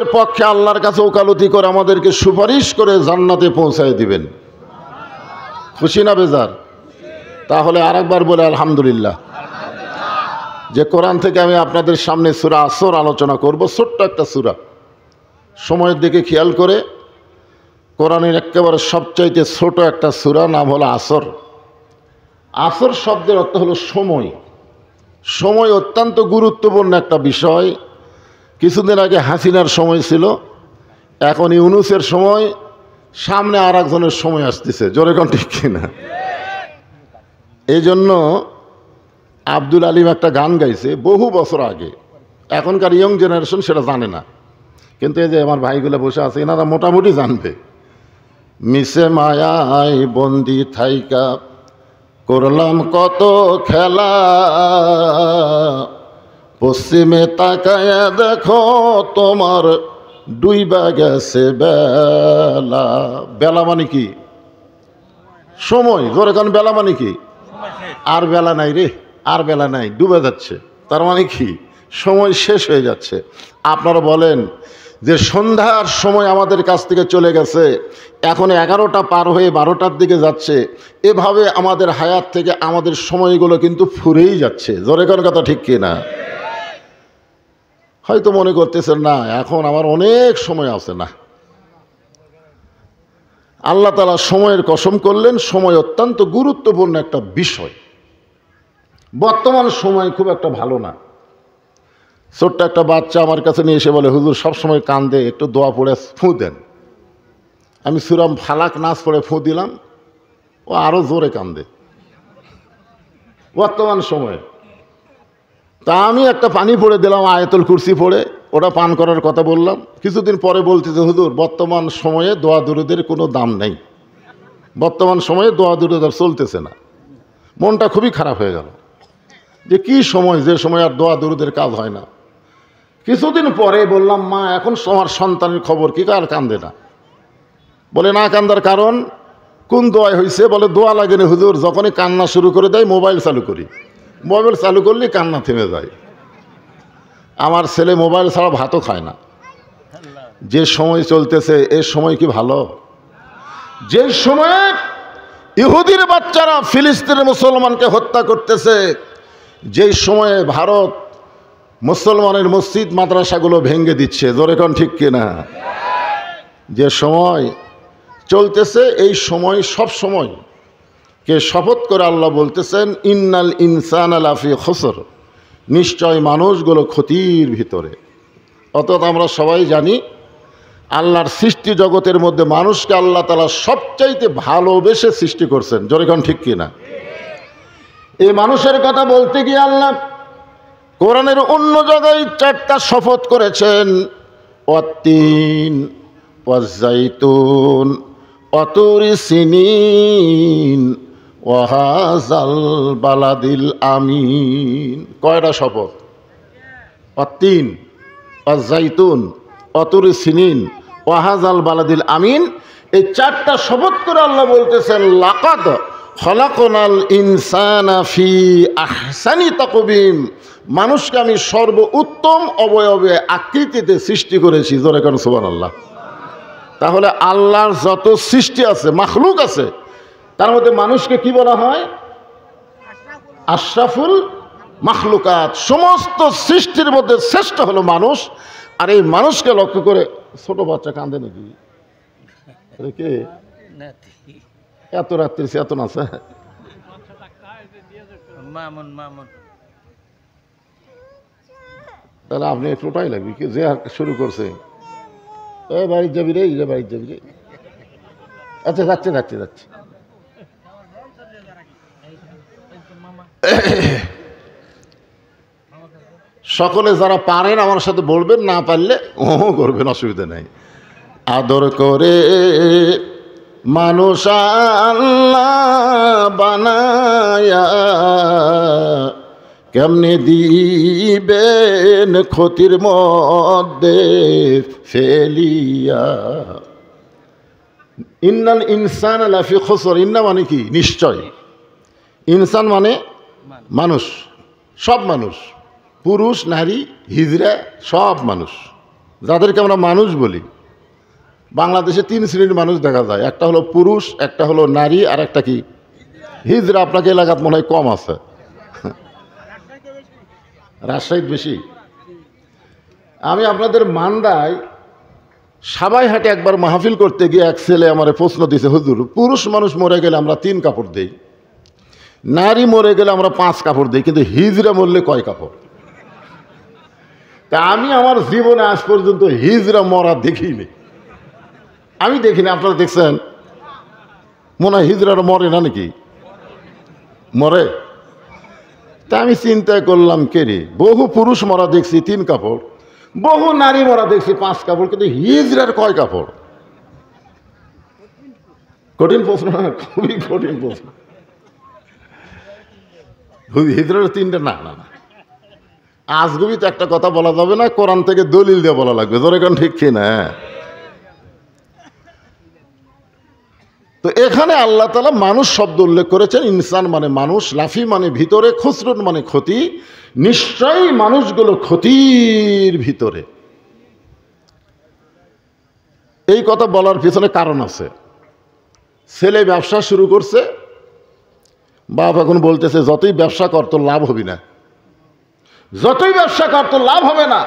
পক্ষে আল্লাহর কাছে ওকালতি করে আমাদেরকে সুপারিশ করে জান্নাতে পৌঁছায় দিবেন। খুশি না বেজার? তাহলে আরেকবার বলে আলহামদুলিল্লাহ। যে কোরআন থেকে আমি আপনাদের সামনে সূরা আসর আলোচনা করব, ছোট্ট একটা সূরা। সময়ের দিকে খেয়াল করে, কোরআনের একেবারে সবচাইতে ছোট একটা সূরা, নাম হলো আসর। আসর শব্দের অর্থ হলো সময়। সময় অত্যন্ত গুরুত্বপূর্ণ একটা বিষয়। কিছুদিন আগে হাসিনার সময় ছিল, এখন ইউনূসের সময়, সামনে আর একজনের সময় আসতেছে। জোরে কোন ঠিক কিনা? এই জন্য আব্দুল আলিম একটা গান গাইছে বহু বছর আগে, এখনকার ইয়ং জেনারেশন সেটা জানে না, কিন্তু এই যে আমার ভাইগুলো বসে আছে এনারা মোটামুটি জানবে। মিশে মায়ায় বন্দি থাইকা করলাম কত খেলা, পশ্চিমে তাকায়া দেখো তোমার ডুইবা গেছে বেলা। বেলা মানে কি? সময়। জোরে কারণ বেলা মানে কি? আর বেলা নাই রে, আর বেলা নাই, ডুবে যাচ্ছে। তার মানে কি? সময় শেষ হয়ে যাচ্ছে। আপনারা বলেন যে সন্ধ্যার সময় আমাদের কাছ থেকে চলে গেছে, এখন 11টা পার হয়ে 12টার দিকে যাচ্ছে। এভাবে আমাদের হায়াত থেকে আমাদের সময়গুলো কিন্তু ফুরেই যাচ্ছে। জোরে কোন কথা ঠিক কিনা? হয়তো মনে করতেছেন না এখন আমার অনেক সময় আছে। না, আল্লাহ তাআলা সময়ের কসম করলেন। সময় অত্যন্ত গুরুত্বপূর্ণ একটা বিষয়। বর্তমান সময় খুব একটা ভালো না। ছোট্ট একটা বাচ্চা আমার কাছে নিয়ে এসে বলে, হুজুর সবসময় কান্দে, একটু দোয়া পড়ে ফু দেন। আমি সূরা ফালাক নাস পড়ে ফু দিলাম, ও আরো জোরে কান্দে বর্তমান সময়ে। তা আমি একটা পানি পড়ে দিলাম, আয়াতুল কুরসি পড়ে, ওটা পান করার কথা বললাম। কিছুদিন পরে বলতেছে, হুজুর বর্তমান সময়ে দোয়া দুরুদের কোনো দাম নেই, বর্তমান সময়ে দোয়া দুরুদ আর চলতেছে না। মনটা খুবই খারাপ হয়ে গেল যে কি সময়, যে সময় আর দোয়া দুরুদের কাজ হয় না। কিছুদিন পরে বললাম, মা এখন আমার সন্তানের খবর কি? আর কান্দে না। বলে না কান্দার কারণ কোন দোয়ায় হয়েছে? বলে দোয়া লাগেনি হুজুর, যখনই কান্না শুরু করে দেয় মোবাইল চালু করি, মোবাইল চালু করলে কান্না থেমে যায়। আমার ছেলে মোবাইল ছাড়া ভাতও খায় না। যে সময় চলতেছে এ সময় কি ভালো? যে সময়ে ইহুদির বাচ্চারা ফিলিস্তিনের মুসলমানকে হত্যা করতেছে, যেই সময়ে ভারত মুসলমানের মসজিদ মাদ্রাসাগুলো ভেঙে দিচ্ছে, জোরে কোন ঠিক কিনা? যে সময় চলতেছে এই সময়, সব সময় কে শপথ করে আল্লাহ বলতেছেন, ইন্নাল ইনসানা লাফি খুসর, নিশ্চয় মানুষগুলো ক্ষতির ভিতরে। অর্থাৎ আমরা সবাই জানি আল্লাহর সৃষ্টি জগতের মধ্যে মানুষকে আল্লাহ তাআলা সবচাইতে ভালোবেসে সৃষ্টি করছেন। জোরে কোন ঠিক কিনা? এই মানুষের কথা বলতে গিয়ে আল্লাহ কোরআনের অন্য জায়গায় 4টা শপথ করেছেন। ওয়াত্তিন ওয়াজ্জাইতুন ওয়াতুরি সিনিন ওয়াহাজাল বালাদিল আমিন। কয়টা শপথ? ওয়াত্তিন ওয়াজ্জাইতুন ওয়াতুরি সিনিন ওয়াহাজাল বালাদিল আমিন। এই 4টা শপথ করে আল্লাহ বলতেছেন, লাকাদ খলাকনাল ইনসানা ফি আহসানি তাকবীম, মানুষকে আমি সর্ব উত্তম অবয়বে আকৃতিতে সৃষ্টি করেছি। জোরে কোন সুবহানাল্লাহ। তাহলে আল্লাহর যত সৃষ্টি আছে, মাখলুক আছে, তার মধ্যে মানুষকে কি বলা হয়? আশরাফুল মাখলুকাত। সমস্ত সৃষ্টির মধ্যে শ্রেষ্ঠ হলো মানুষ। আর এই মানুষকে লক্ষ্য করে ছোট বাচ্চা কান্দে নাকি? কে এত রাত্রি চেতন আছে? তাহলে আপনি একটুটাই লাগবে কি যে শুরু করছে, এ বাড়ি যাবি রে, যে বাড়ি যাবি রে। আচ্ছা যাচ্ছে যাচ্ছে যাচ্ছে। সকলে যারা পারেন আমার সাথে বলবেন, না পারলে ও করবেন, অসুবিধা নাই। আদর করে মানুষ আল্লাহ বানায়া কেমনে দিবেন ক্ষতির মধ্যে ফেলিয়া। ইন্নাল ইনসানা লাফি খুসর। ইন্না মানে কি? নিশ্চয়। ইনসান মানে মানুষ, সব মানুষ, পুরুষ নারী হিজড়া সব মানুষ। যাদেরকে আমরা মানুষ বলি। বাংলাদেশে 3 শ্রেণীর মানুষ দেখা যায়, একটা হলো পুরুষ, একটা হলো নারী, আর একটা কি হিজড়া। আপনাকে এলাকাত মনে হয় কম আছে, রাজশাহীতে বেশি। আমি আপনাদের মান্দায় সাবাইহাটে একবার মাহফিল করতে গিয়ে এক ছেলে আমার প্রশ্ন দিয়েছে, হুজুর পুরুষ মানুষ মরে গেলে আমরা 3 কাপড় দেই, নারী মরে গেলে আমরা 5 কাপড় দিই, কিন্তু হিজড়া মরলে কয় কাপড়? তা আমি আমার জীবনে আজ পর্যন্ত হিজড়া মরা দেখিনি। আমি দেখিনি, আপনারা দেখছেন? মনে হয় হিজড়ারা মরে না নাকি? মরে? তা আমি চিন্তা করলাম, কে রে, বহু পুরুষ মরা দেখছি 3 কাপড়, বহু নারী মরা দেখছি 5 কাপড়, কিন্তু হিজড়ার কয় কাপড়? কঠিন প্রশ্ন না? খুবই কঠিন প্রশ্ন। হিজড়ার 3টা? না না না, আজগুবি তো একটা কথা বলা যাবে না, কোরআন থেকে দলিল দিয়ে বলা লাগবে। ধরে কারণ ঠিক কি না? তো এখানে আল্লাহ তাআলা মানুষ শব্দ উল্লেখ করেছেন। ইনসান মানে মানুষ, লাফি মানে ভিতরে, খুসরুন মানে ক্ষতি। নিশ্চয়ই মানুষগুলো ক্ষতির ভিতরে। এই কথা বলার পিছনে কারণ আছে। ছেলে ব্যবসা শুরু করছে, বাপ এখন বলতেছে যতই ব্যবসা কর তোর লাভ হবে না, যতই ব্যবসা কর তোর লাভ হবে না।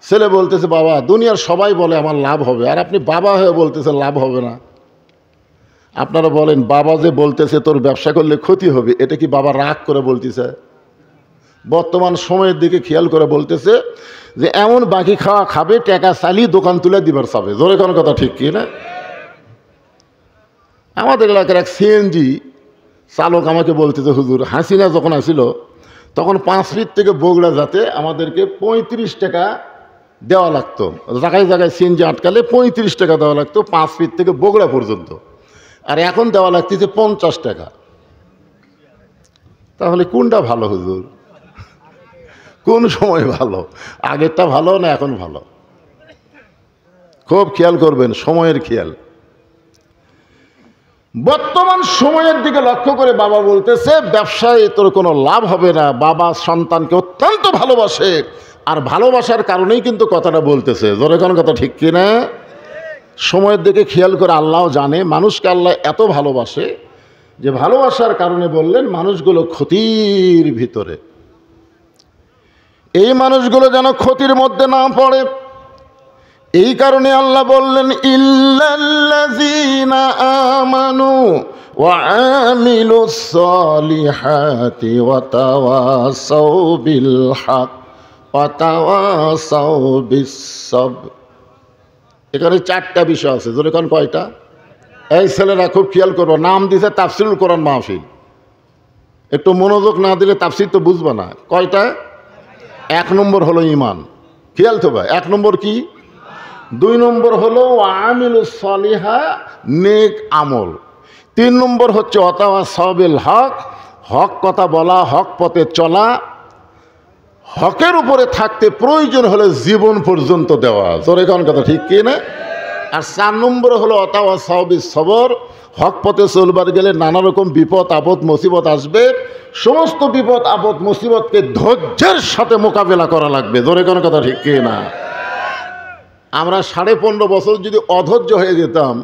ছেলে বলতেছে বাবা দুনিয়ার সবাই বলে আমার লাভ হবে, আর আপনি বাবা হয়ে বলতেছে লাভ হবে না। আপনারা বলেন, বাবা যে বলতেছে তোর ব্যবসা করলে ক্ষতি হবে, এটা কি বাবা রাগ করে বলতেছে? বর্তমান সময়ের দিকে খেয়াল করে বলতেছে যে এমন বাকি খাওয়া খাবে, টাকা চালিয়ে দোকান তুলে দিবার চাবে। জোরে কোনো কথা ঠিক কি না? আমাদের এলাকার এক সিএনজি চালক আমাকে বলতেছে, হুজুর হাসিনা যখন আসিল তখন 5 ফিট থেকে বগুড়া যাতে আমাদেরকে 35 টাকা দেওয়া লাগতো। জায়গায় জায়গায় সিএনজি আটকালে 35 টাকা দেওয়া লাগতো 5 ফিট থেকে বগুড়া পর্যন্ত, আর এখন দেওয়া লাগতেছে 50 টাকা। তাহলে কোনটা ভালো হুজুর? কোন সময় ভালো? আগেরটা ভালো না এখন ভালো? খুব খেয়াল করবেন, সময়ের খেয়াল। বর্তমান সময়ের দিকে লক্ষ্য করে বাবা বলতেছে ব্যবসায় তোর কোনো লাভ হবে না। বাবা সন্তানকে অত্যন্ত ভালোবাসে, আর ভালোবাসার কারণেই কিন্তু কথাটা বলতেছে। জোরে কোন কথা ঠিক কিনা? সময়ের দিকে খেয়াল করে আল্লাহ জানে মানুষকে আল্লাহ এত ভালোবাসে যে ভালোবাসার কারণে বললেন মানুষগুলো ক্ষতির ভিতরে। এই মানুষগুলো যেন ক্ষতির মধ্যে না পড়ে, এই কারণে আল্লাহ বললেন ইল্লাল্লাযীনা আমানু ওয়া আমিলুস সালিহাতি ওয়া তাওয়াসাউ বিল হক ওয়া তাওয়াসাউ বিস সাবর। এখানে 4টা বিষয় আছে। যেরকম কয়টা? এই ছেলেরা খুব খেয়াল করবো, নাম দিছে তাফসীরুল কোরআন মাহফিল। একটু মনোযোগ না দিলে তাফসীর তো বুঝবে না। কয়টা? 1 নম্বর হলো ঈমান। খেয়াল তো ভাই, 1 নম্বর কি? 2 নম্বর হলো আমিলুস সালিহা, নেক আমল। 3 নম্বর হচ্ছে ওয়াতাওয়াসাউ বিল হক, হক কথা বলা, হক পথে চলা, হকের উপরে থাকতে প্রয়োজন হলে জীবন পর্যন্ত দেওয়া। জোরে কোন কথা ঠিক কি না? আর 4 নম্বর হলো ওয়াতাওয়াসাউ বিস সবর, হক পথে চলবার গেলে নানা রকম বিপদ আপদ মুসিবত আসবে, সমস্ত বিপদ আপদ মুসিবতকে ধৈর্যের সাথে মোকাবেলা করা লাগবে। জোরে কোন কথা ঠিক কি না? আমরা 15.5 বছর যদি অধৈর্য হয়ে যেতাম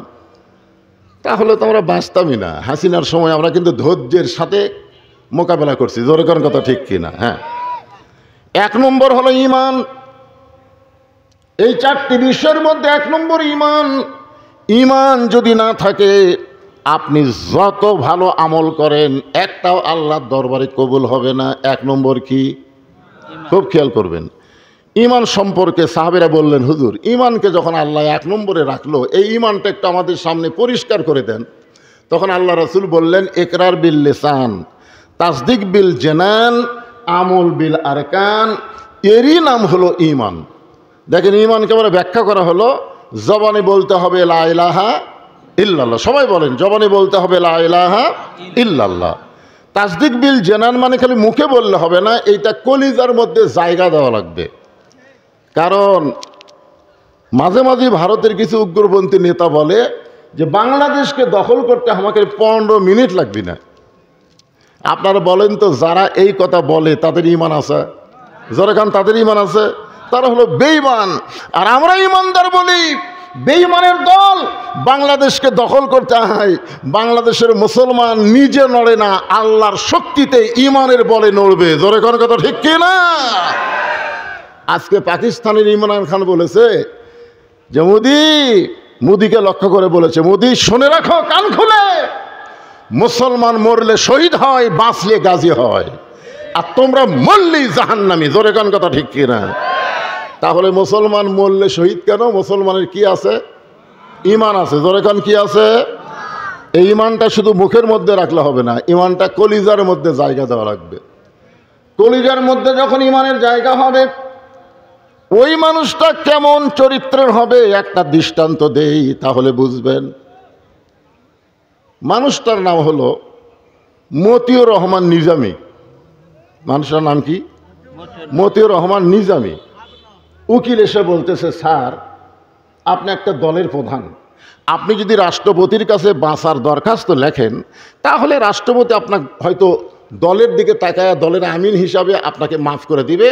তাহলে তো আমরা বাঁচতামই না। হাসিনার সময় আমরা কিন্তু ধৈর্যের সাথে মোকাবেলা করছি। জোরে কোন কথা ঠিক কি না? হ্যাঁ। 1 নম্বর হলো ঈমান। এই 4টি বিষয়ের মধ্যে 1 নম্বর ঈমান। ঈমান যদি না থাকে আপনি যত ভালো আমল করেন একটাও আল্লাহর দরবারে কবুল হবে না। 1 নম্বর কি? খুব খেয়াল করবেন। ঈমান সম্পর্কে সাহাবীরা বললেন, হুজুর ঈমানকে যখন আল্লাহ 1 নম্বরে রাখলো, এই ঈমানটা একটু আমাদের সামনে পরিষ্কার করে দেন। তখন আল্লাহ রাসূল বললেন, ইকরার বিল লিসান, তাসদিক বিল জানান, আমল বিল আরকান। এরই নাম হলো ঈমান। দেখেন ঈমানকে আমরা ব্যাখ্যা করা হলো, জবানে বলতে হবে লা ইলাহা ইল্লাল্লাহ। সবাই বলেন, জবানে বলতে হবে লা ইলাহা ইল্লাল্লাহ। তাসদিক বিল জানান মানে খালি মুখে বললে হবে না, এইটা কলিজার মধ্যে জায়গা দেওয়া লাগবে। কারণ মাঝে মাঝে ভারতের কিছু উগ্রপন্থী নেতা বলে যে বাংলাদেশকে দখল করতে আমাকে 15 মিনিট লাগবে না। আপনারা বলেন তো, যারা এই কথা বলে তাদের ঈমান আছে? যারা খান তাদের ঈমান আছে? তারা হলো বেঈমান। আর আমরা ইমানদার বলি বেঈমানের দল বাংলাদেশকে দখল করতে হয়। বাংলাদেশের মুসলমান নিজে নড়ে না, আল্লাহর শক্তিতে ইমানের বলে নড়বে। জোরে কোন কথা ঠিক কি না? আজকে পাকিস্তানের ইমরান খান বলেছে যে মোদিকে লক্ষ্য করে বলেছে, মোদি শুনে রাখো কান খুলে, মুসলমান মরলে শহীদ হয়, বাঁচলে গাজী হয়, আর তোমরা মরলেই জাহান্নামী। জোরে কোন কথা ঠিক কি না? তাহলে মুসলমান মরলে শহীদ কেন? মুসলমানের কি আছে? ইমান আছে। জোরে কোন কি আছে? এই ইমানটা শুধু মুখের মধ্যে রাখলে হবে না, ইমানটা কলিজার মধ্যে জায়গা দেওয়া লাগবে। কলিজার মধ্যে যখন ইমানের জায়গা হবে, ওই মানুষটা কেমন চরিত্রের হবে একটা দৃষ্টান্ত দেই, তাহলে বুঝবেন। মানুষটার নাম হলো মতিউর রহমান নিজামী। মানুষটার নাম কি? মতিউর রহমান নিজামী। উকিল এসে বলতেছে, স্যার আপনি একটা দলের প্রধান, আপনি যদি রাষ্ট্রপতির কাছে বাঁচার দরখাস্ত লেখেন, তাহলে রাষ্ট্রপতি আপনার হয়তো দলের দিকে তাকায় দলের আমিন হিসাবে আপনাকে মাফ করে দিবে,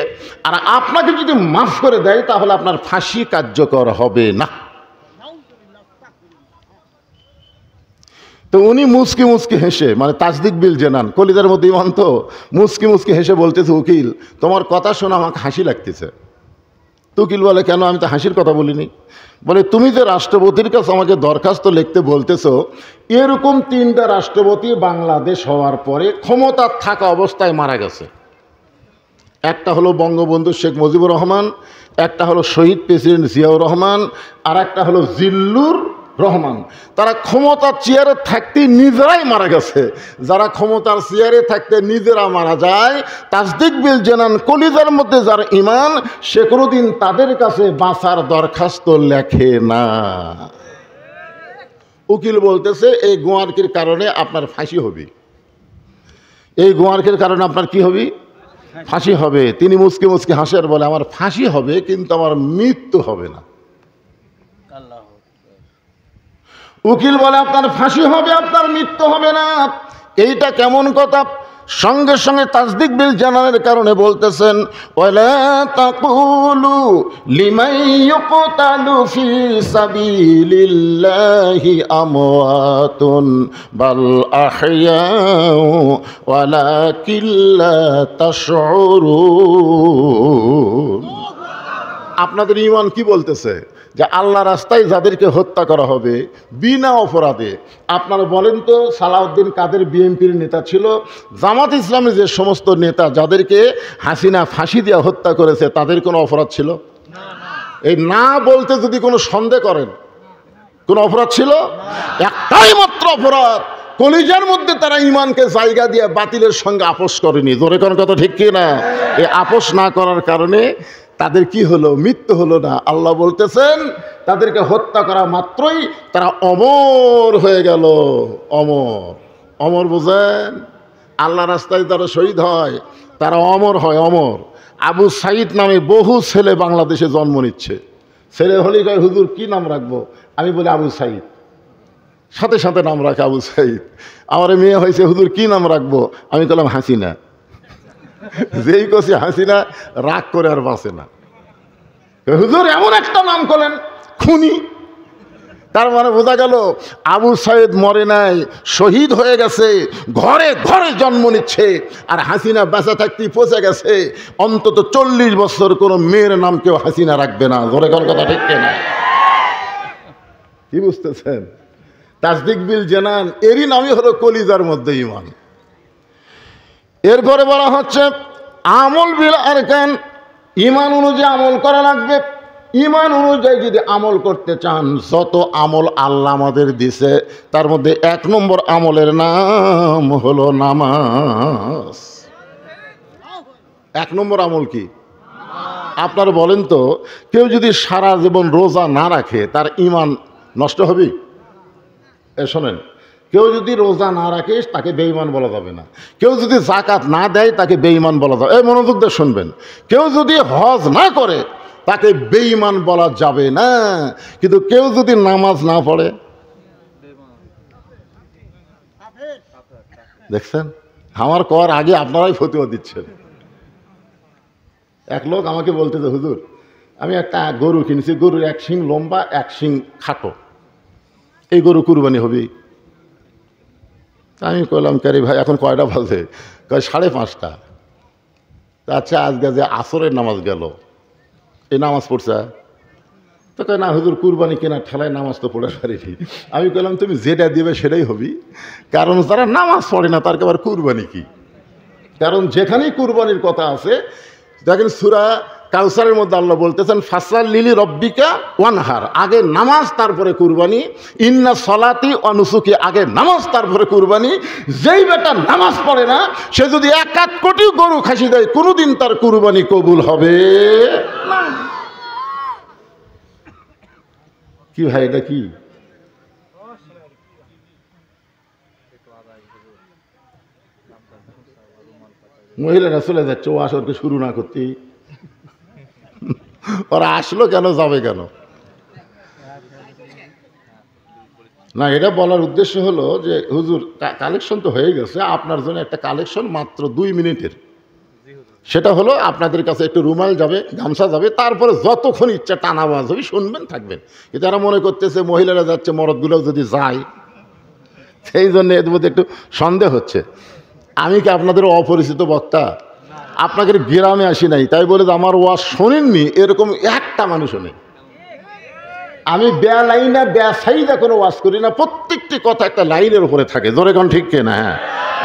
আর আপনাকে যদি মাফ করে দেয় তাহলে আপনার ফাঁসি কার্যকর হবে না। তো উনি মুসকি মুসকি হেসে, মানে তাসদিক বিল জেনান, কলিজার মধ্যে ইমান তো, মুসকি মুসকি হেসে বলতেছে, উকিল তোমার কথা শোনা আমাকে হাসি লাগতেছে। তো উকিল বলে, কেন? আমি তো হাসির কথা বলিনি। বলে, তুমি যে রাষ্ট্রপতির কাছে আমাকে দরখাস্ত লিখতে বলতেছো, এরকম 3টা রাষ্ট্রপতি বাংলাদেশ হওয়ার পরে ক্ষমতা থাকা অবস্থায় মারা গেছে। একটা হলো বঙ্গবন্ধু শেখ মুজিবুর রহমান, একটা হলো শহীদ প্রেসিডেন্ট জিয়াউর রহমান, আর একটা হলো জিল্লুর রহমান। তারা ক্ষমতার চেয়ারে থাকতে নিজেরাই মারা গেছে। যারা ক্ষমতার চেয়ারে থাকতে নিজেরা মারা যায়, তাসদিক বিল জানান কলিজার মধ্যে যার ইমান, সে কোনোদিন তাদের কাছে বাঁচার দরখাস্ত লেখে না। উকিল বলতেছে, এই গোয়ার্কির কারণে আপনার ফাঁসি হবে। এই গোয়ার্কির কারণে আপনার কি হবে? ফাঁসি হবে। তিনি মুসকে মুসকে হাসের বলে, আমার ফাঁসি হবে কিন্তু আমার মৃত্যু হবে না। উকিল বলে, আপনার ফাঁসি হবে, আপনার মৃত্যু হবে না। এইটা কেমন কথা? সঙ্গে সঙ্গে তাসদিক বিল জানানোর কারণে বলতেছেন, ওয়ালা তাকুলু লিমান ইউকতালু ফি সাবিলিল্লাহি আমওয়াতুন বাল আহইয়াউ ওয়ালাকিন লা তাশউরুন। আপনাদের ঈমান কি বলতেছে? যে আল্লাহ রাস্তায় যাদেরকে হত্যা করা হবে বিনা অপরাধে। আপনারা বলেন তো, সালাউদ্দিন কাদের বিএনপির নেতা ছিল, জামাত ইসলামের যে সমস্ত নেতা যাদেরকে হাসিনা ফাঁসি দিয়ে হত্যা করেছে, তাদের কোনো অপরাধ ছিল? এই না বলতে যদি কোনো সন্দেহ করেন, কোনো অপরাধ ছিল? একটাই মাত্র অপরাধ, কলিজার মধ্যে তারা ইমানকে জায়গা দিয়ে বাতিলের সঙ্গে আপোষ করেনি। জোরে কোন কথা ঠিক কি না? এই আপোষ না করার কারণে তাদের কি হলো? মৃত্যু হলো না। আল্লাহ বলতেছেন, তাদেরকে হত্যা করা মাত্রই তারা অমর হয়ে গেল। অমর, অমর বোঝেন? আল্লাহ রাস্তায় যারা শহীদ হয় তারা অমর হয়, অমর। আবু সাইদ নামে বহু ছেলে বাংলাদেশে জন্ম নিচ্ছে। ছেলে হলেই কয়, হুজুর কি নাম রাখবো? আমি বলি আবু সাইদ, সাথে সাথে নাম রাখে আবু সাইদ। আমার মেয়ে হয়েছে, হুজুর কি নাম রাখবো? আমি বললাম হাসিনা। যেই কষি হাসিনা, রাগ করে আর বাঁচে না। হুজুর এমন একটা নাম করলেন, খুনি। তার মানে বোঝা গেল আবু সাইদ মরে নাই, শহীদ হয়ে গেছে, ঘরে ঘরে জন্ম নিচ্ছে। আর হাসিনা বেঁচে থাকতেই পচে গেছে। অন্তত 40 বছর কোনো মেয়ের নাম কেউ হাসিনা রাখবে না। ঘরে ঘর কথা ঠিক না? কি বুঝতেছেন? তাসদিক বিল জানান এরই নামই হলো কলিজার মধ্যে ইমান। এরপরে বলা হচ্ছে আমল বিল আরকান, ইমান অনুযায়ী আমল করা লাগবে। ইমান অনুযায়ী যদি আমল করতে চান, যত আমল আল্লাহ আমাদের দিছে তার মধ্যে 1 নম্বর আমলের নাম হলো নামাজ। 1 নম্বর আমল কি? আপনারা বলেন তো, কেউ যদি সারা জীবন রোজা না রাখে তার ইমান নষ্ট হবে? শোনেন, কেউ যদি রোজা না রাখে তাকে বেঈমান বলা যাবে না। কেউ যদি যাকাত না দেয় তাকে বেঈমান বলা যাবে। এই মনোযোগ দিয়ে শুনবেন, কেউ যদি হজ না করে তাকে বেঈমান বলা যাবে না। কিন্তু কেউ যদি নামাজ না পড়ে, দেখছেন আমার কর আগে আপনারাই ফতোয়া দিচ্ছেন। এক লোক আমাকে বলতেছে, হুজুর আমি একটা গরু কিনেছি, গরুর এক শিং লম্বা এক শিং খাটো, এই গরু কুরবানি হবে। আমি কইলাম কারি ভাই এখন কয়টা বাজে? কয় 5:30। আচ্ছা আজকে যে আসরের নামাজ গেল, এই নামাজ পড়ছে? তো কয় না হুজুর কুরবানি কেনার ঠেলায় নামাজ তো পড়ে পারিনি। আমি কইলাম তুমি যেটা দিবে সেটাই হবি, কারণ যারা নামাজ পড়ে না তার আবার কুরবানি কি? কারণ যেখানেই কুরবানির কথা আছে দেখেন সূরা কাউসারের মধ্যে আল্লাহ বলতেছেন ফাসাল্লি রব্বিকা ওয়ানহার, আগে নামাজ তারপরে কুরবানি। ইন্না সলাতি ওয়া নুসুকি, আগে নামাজ তারপরে কুরবানি। যেই বেটা নামাজ পড়ে না সে যদি 1 কোটি গরু খাসি দেয় কোনোদিন তার কুরবানি কবুল হবে না। কি ভাই এটা কি? মহিলারা চলে যাচ্ছে, ও আসরকে শুরু না করতে। ওরা আসলো কেন, যাবে কেন? না, এটা বলার উদ্দেশ্য হলো যে হুজুর কালেকশন তো হয়ে গেছে, আপনার জন্য একটা কালেকশন মাত্র 2 মিনিটের। সেটা হলো আপনাদের কাছে একটু রুমাল যাবে, গামছা যাবে, তারপরে যতক্ষণ ইচ্ছা টানা আওয়াজ হবে শুনবেন, থাকবেন। কিন্তু এরা মনে করতেছে মহিলারা যাচ্ছে, মরদগুলোও যদি যায়, সেই জন্য এদের মধ্যে একটু সন্দেহ হচ্ছে। আমি কি আপনাদের অপরিচিত বক্তা? আপনাদের গ্রামে আসি নাই তাই বলে যে আমার ওয়াজ শোনেননি এরকম একটা মানুষও নেই। আমি লাইনা সাইডা কোনো ওয়াজ করি না, প্রত্যেকটি কথা একটা লাইনের উপরে থাকে। জোরে কোন ঠিক কিনা? হ্যাঁ,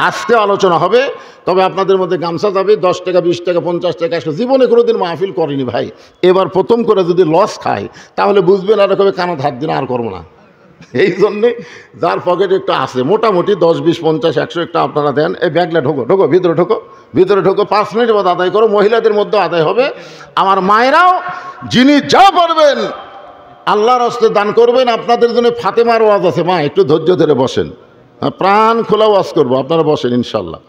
আজকে আলোচনা হবে, তবে আপনাদের মধ্যে গামছা যাবে 10 টাকা 20 টাকা 50 টাকা 100। জীবনে কোনোদিন মাহফিল করিনি ভাই, এবার প্রথম করে যদি লস খায় তাহলে বুঝবেন আর কবে কানা ধার দিন আর করবো না। এই জন্যে যার পকেটে একটু আছে মোটামুটি 10 20 50 100 একটা আপনারা দেন। এই ব্যাগলা ঢোকো ভিতরে ঢোকো 5 মিনিট বাদ আদায় করো। মহিলাদের মধ্যে আদায় হবে। আমার মায়েরাও যিনি যা করবেন আল্লাহর হস্তে দান করবেন। আপনাদের জন্য ফাতেমার ওয়াজ আছে, মা একটু ধৈর্য ধরে বসেন, প্রাণ খোলা ওয়াজ করবো, আপনারা বসেন ইনশাল্লাহ।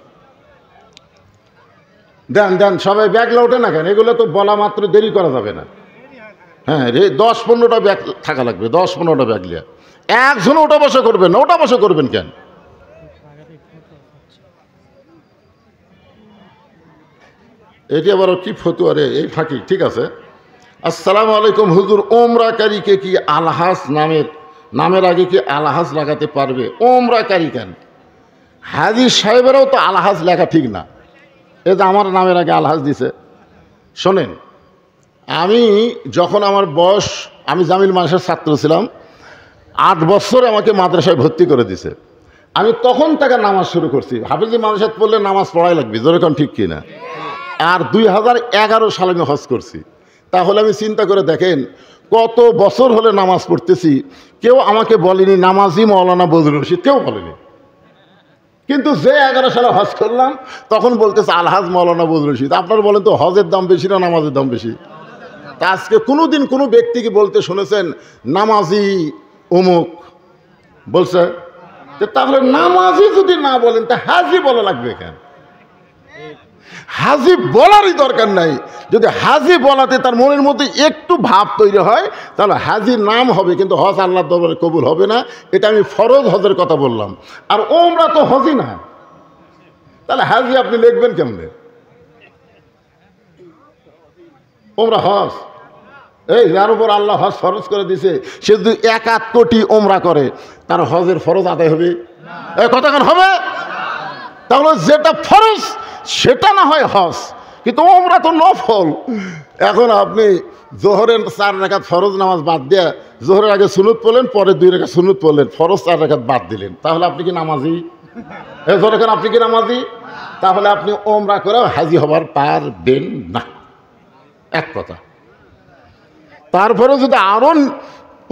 দেন সবাই ব্যাগলা ওঠে না কেন? এগুলো তো বলা মাত্র দেরি করা যাবে না। হ্যাঁ রে, 10-15টা ব্যাগ থাকা লাগবে, 10-15টা ব্যাগ লিয়া একজন ওটা বসা করবেন না। ওটা বসা করবেন কেন? এটি আবার কি ফতুয়া রে, এই ফাঁকি। ঠিক আছে, আসসালামু আলাইকুম হুজুর, ওমরাকারীকে কি আলহাজ নামের আগে কি আলহাজ লাগাতে পারবে? ওমরাকারী কেন? হাজি সাহেবেরাও তো আলহাজ লেখা ঠিক না। এ যে আমার নামের আগে আলহাজ দিছে। শোনেন, আমি যখন আমার বয়স, আমি জামিল মাদ্রাসার ছাত্র ছিলাম, 8 বছর আমাকে মাদ্রাসায় ভর্তি করে দিছে। আমি তখন থেকে নামাজ শুরু করছি। হাফিজি মাদ্রাসায় পড়লে নামাজ পড়াই লাগবে, যেরকম ঠিক কিনা? আর 2011 সালে আমি হজ করছি। তাহলে আমি চিন্তা করে দেখেন কত বছর হলে নামাজ পড়তেছি। কেউ আমাকে বলেনি নামাজি মৌলানা বজলুর রশিদ, কেউ বলেনি। কিন্তু যে 11 সালে হজ করলাম তখন বলতেছে আলহাজ মৌলানা বজলুর রশিদ। আপনারা বলেন তো হজের দাম বেশি না নামাজের দাম বেশি? তা আজকে কোনোদিন কোনো ব্যক্তিকে বলতে শুনেছেন নামাজি অমুক বলছে? তাহলে নামাজি যদি না বলেন তা হাজি বলা লাগবে কেন? হাজি বলারই দরকার নাই। যদি হাজি বলাতে তার মনের মধ্যে একটু ভাব তৈরি হয় তাহলে হাজির নাম হবে, কিন্তু হজ আল্লাহর দরবারে কবুল হবে না। এটা আমি ফরজ হজের কথা বললাম। আর ওমরা তো হজই না, তাহলে হাজি আপনি লিখবেন কেমনে? ওমরা হজ, এই যার উপর আল্লাহ হজ ফরজ করে দিছে সে যদি 1 কোটি ওমরা করে তার হজের ফরজ আদায় হবে? এই কতক্ষণ হবে? তাহলে যেটা ফরজ সেটা না হয় হজ, কিন্তু ওমরা তো নফল। এখন আপনি জোহরের 4 রাকাত ফরজ নামাজ বাদ দিয়ে জোহরের আগে সুন্নত পড়লেন, পরে 2 রাকাত সুন্নত পড়লেন, ফরজ 4 রাকাত বাদ দিলেন, তাহলে আপনি কি নামাজি? এখন আপনি কি নামাজি? তাহলে আপনি ওমরা করে হাজি হবার পারবেন না, এক কথা। তারপরে যদি আরো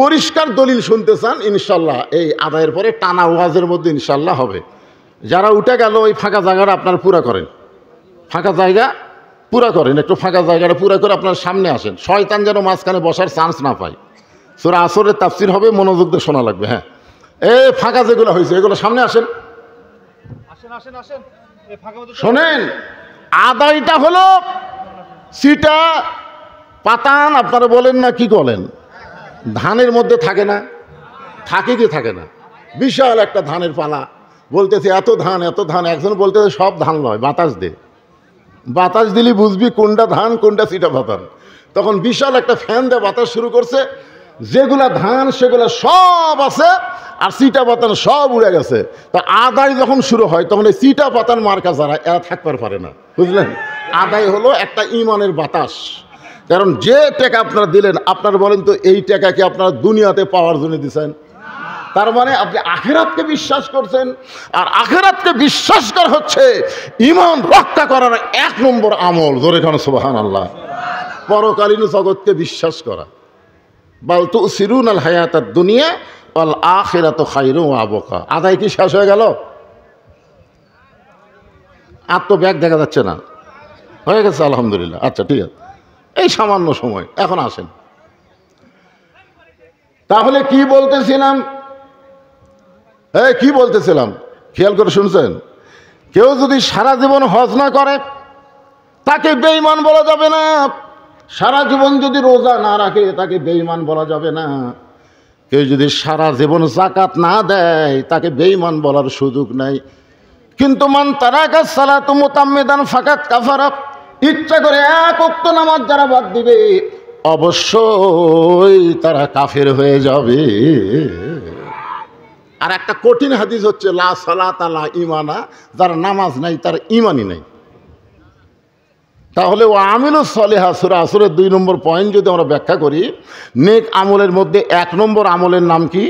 পরিষ্কার দলিল শুনতে চান ইনশাল্লাহ এই আদায়ের পরে টানা ওয়াজের মধ্যে ইনশাল্লাহ হবে। যারা উঠে গেল ওই ফাঁকা জায়গাটা আপনারা পুরা করেন, ফাঁকা জায়গা পুরা করেন, একটু ফাঁকা জায়গাটা পুরা করে আপনার সামনে আসেন, শয়তান যেন মাঝখানে বসার চান্স না পায়। সূরা আসরের তাফসীর হবে, মনোযোগ দিয়ে শোনা লাগবে। হ্যাঁ, এই ফাঁকা যেগুলো হয়েছে এগুলো সামনে আসেন। শোনেন, আদায়টা হলো সিটা পাতান, আপনারা বলেন না কি বলেন, ধানের মধ্যে থাকে না? থাকে কি থাকে না? বিশাল একটা ধানের পালা, বলতেছে এত ধান এত ধান। একজন বলতেছে সব ধান নয়, বাতাস দে, বাতাস দিলে বুঝবি কোনটা ধান কোনটা সিটা পাতান। তখন বিশাল একটা ফ্যান দিয়ে বাতাস শুরু করছে, যেগুলা ধান সেগুলা সব আছে আর চিটা পাতান সব উড়ে গেছে। তো আদায় যখন শুরু হয় তখন এই চিটা পাতান মার্কা যারা এরা থাকতে পারে না, বুঝলেন? আদায় হলো একটা ইমানের বাতাস। কারণ যে টাকা আপনারা দিলেন, আপনারা বলেন তো এই টাকা কি আপনারা দুনিয়াতে পাওয়ার জন্য দিচ্ছেন? তার মানে আপনি আখিরাতকে বিশ্বাস করছেন, আর আখিরাতকে বিশ্বাস করা হচ্ছে ঈমান রক্ষা করার 1 নম্বর আমল। জোরে খান সুবহানাল্লাহ। পরকালীন জগৎকে বিশ্বাস করা। বাল তুসিরুনাল হায়াতাদ দুনিয়া ওয়াল আখিরাতু খায়রুন ওয়া আবকা। আদায় কি শেষ হয়ে গেল? আর তো ব্যাগ দেখা যাচ্ছে না, হয়ে গেছে আলহামদুলিল্লাহ। আচ্ছা ঠিক আছে, এই সামান্য সময়। এখন আসেন, তাহলে কি বলতেছিলাম? কি বলতেছিলাম খেয়াল করে শুনছেন? কেউ যদি সারা জীবন হজ না করে তাকে বেঈমান বলা যাবে না। সারা জীবন যদি রোজা না রাখে তাকে বেঈমান বলা যাবে না। কেউ যদি সারা জীবন যাকাত না দেয় তাকে বেঈমান বলার সুযোগ নাই। কিন্তু মান তারাকা সালাতু মুতাম্মিদান ফাকাত কাফারা, ইচ্ছা করে 1 ওয়াক্ত নামাজ যারা বাদ দিবে অবশ্যই তারা কাফের হয়ে যাবে। আর একটা কঠিন হাদিস হচ্ছে লা সালাতা লা ঈমানা, যার নামাজ নাই তার ঈমানই নাই। তাহলে ও আমিলুস সলিহা সূরা আসরের 2 নম্বর পয়েন্ট যদি আমরা ব্যাখ্যা করি, নেক আমলের মধ্যে 1 নম্বর আমলের নাম কি?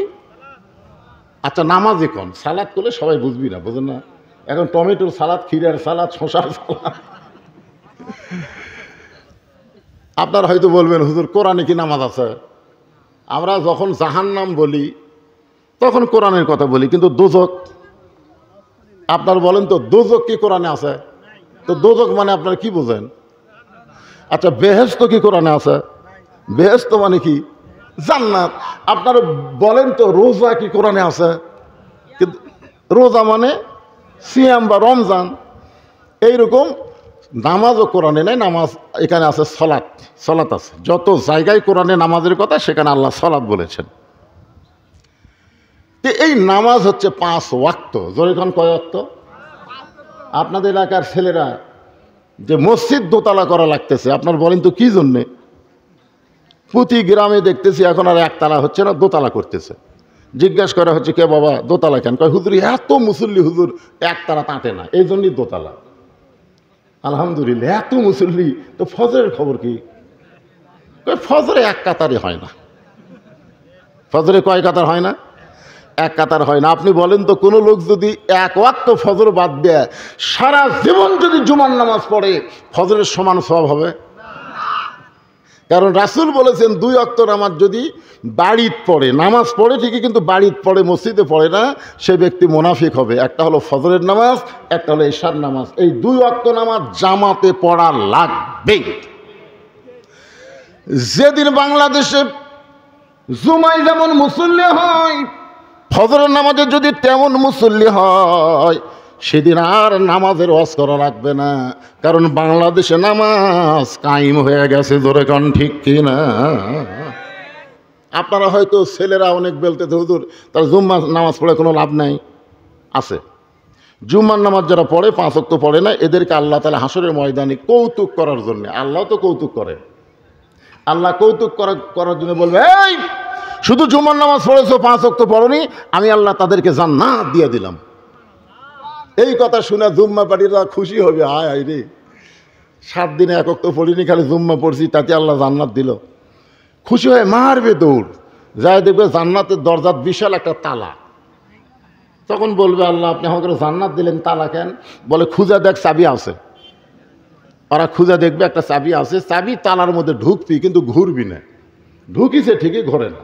আচ্ছা নামাজে কোন সালাদ করলে সবাই বুঝবি না, বুঝেন না? এখন টমেটোর সালাদ, ক্ষীরার সালাদ, শশার সালাদ। আপনারা হয়তো বলবেন হুজুর কোরআনে কি নামাজ আছে? আমরা যখন জাহান্নাম বলি তখন কোরআনের কথা বলি, কিন্তু দোজক আপনার বলেন তো দোজক কি কোরআনে আছে? তো দোজক মানে আপনারা কি বোঝেন? আচ্ছা বেহেশত কি কোরআনে আছে? বেহেশত মানে কি? জান্নাত। আপনারা বলেন তো রোজা কি কোরআনে আছে? কিন্তু রোজা মানে সিয়াম বা রমজান। এইরকম নামাজও কোরআনে নেই, নামাজ এখানে আছে সলাৎ, সলাৎ আছে। যত জায়গায় কোরআনে নামাজের কথা সেখানে আল্লাহ সলাৎ বলেছেন। এই নামাজ হচ্ছে 5 ওয়াক্ত। যখন কয় ওয়াক্ত? আপনাদের এলাকার ছেলেরা যে মসজিদ দোতলা করা লাগতেছে, আপনার বলেন তো কি জন্যে? প্রতি গ্রামে দেখতেছি এখন আর 1 তালা হচ্ছে না, দোতলা করতেছে। জিজ্ঞাসা করা হচ্ছে কে বাবা দোতলা কেন? কয় হুজুর এত মুসল্লি হুজুর 1 তালা তাঁতে না, এই জন্যই দোতলা। আলহামদুলিল্লাহ, এত মুসল্লি তো ফজরের খবর কি? ফজরে 1 কাতারে হয় না। ফজরে কয় কাতার হয় না? 1 কাতার হয় না। আপনি বলেন তো কোনো লোক যদি 1 ওয়াক্ত ফজর বাদ দেয়, সারা জীবন যদি জুমার নামাজ পড়ে ফজরের সমান সওয়াব হবে? কারণ রাসূল বলেছেন 2 ওয়াক্ত নামাজ যদি বাড়িতে পড়ে, নামাজ পড়ে ঠিকই কিন্তু বাড়িতে পড়ে, মসজিদে পড়ে না, সে ব্যক্তি মুনাফিক হবে। একটা হলো ফজরের নামাজ, একটা হলো ইশার নামাজ। এই 2 ওয়াক্ত নামাজ জামাতে পড়া লাগবে। যেদিন বাংলাদেশে জুমায় যেমন মুসল্লি হয়, ফজরের নামাজে যদি তেমন মুসল্লি হয়, সেদিন আর নামাজের ওয়াজ করা লাগবে না। কারণ বাংলাদেশে নামাজ কায়েম হয়ে গেছে। জোরে কোন ঠিক কিনা? আপনারা হয়তো ছেলেরা অনেক বলতে হুজুর তার জুম্মা নামাজ পড়ে কোনো লাভ নাই। আছে, জুম্মার নামাজ যারা পড়ে 5 ওয়াক্ত পড়ে না, এদেরকে আল্লাহ তাআলা হাসরের ময়দানে কৌতুক করার জন্য, আল্লাহ তো কৌতুক করে, আল্লাহ কৌতুক করার জন্য বলবে এই শুধু জুমার নামাজ পড়েছো 5 ওয়াক্ত পড়নি, আমি আল্লাহ তাদেরকে জান্নাত দিয়ে দিলাম। এই কথা শুনে জুম্মা পার্টিরা খুশি হবে, হায় হায় রে 7 দিনে 1 ওয়াক্ত পড়িনি, খালি জুম্মা পড়ছি, তাতে আল্লাহ জান্নাত দিল। খুশি হয়ে মারবে দৌড়, যায় দেখবে জান্নাতের দরজার বিশাল একটা তালা। তখন বলবে আল্লাহ আপনি আমাকে জান্নাত দিলেন, তালা কেন? বলে খুঁজে দেখ চাবি আছে। ওরা খুঁজে দেখবে একটা চাবি আছে, চাবি তালার মধ্যে ঢুকবি কিন্তু ঘুরবি না। ঢুকিছে ঠিকই, ঘোরে না।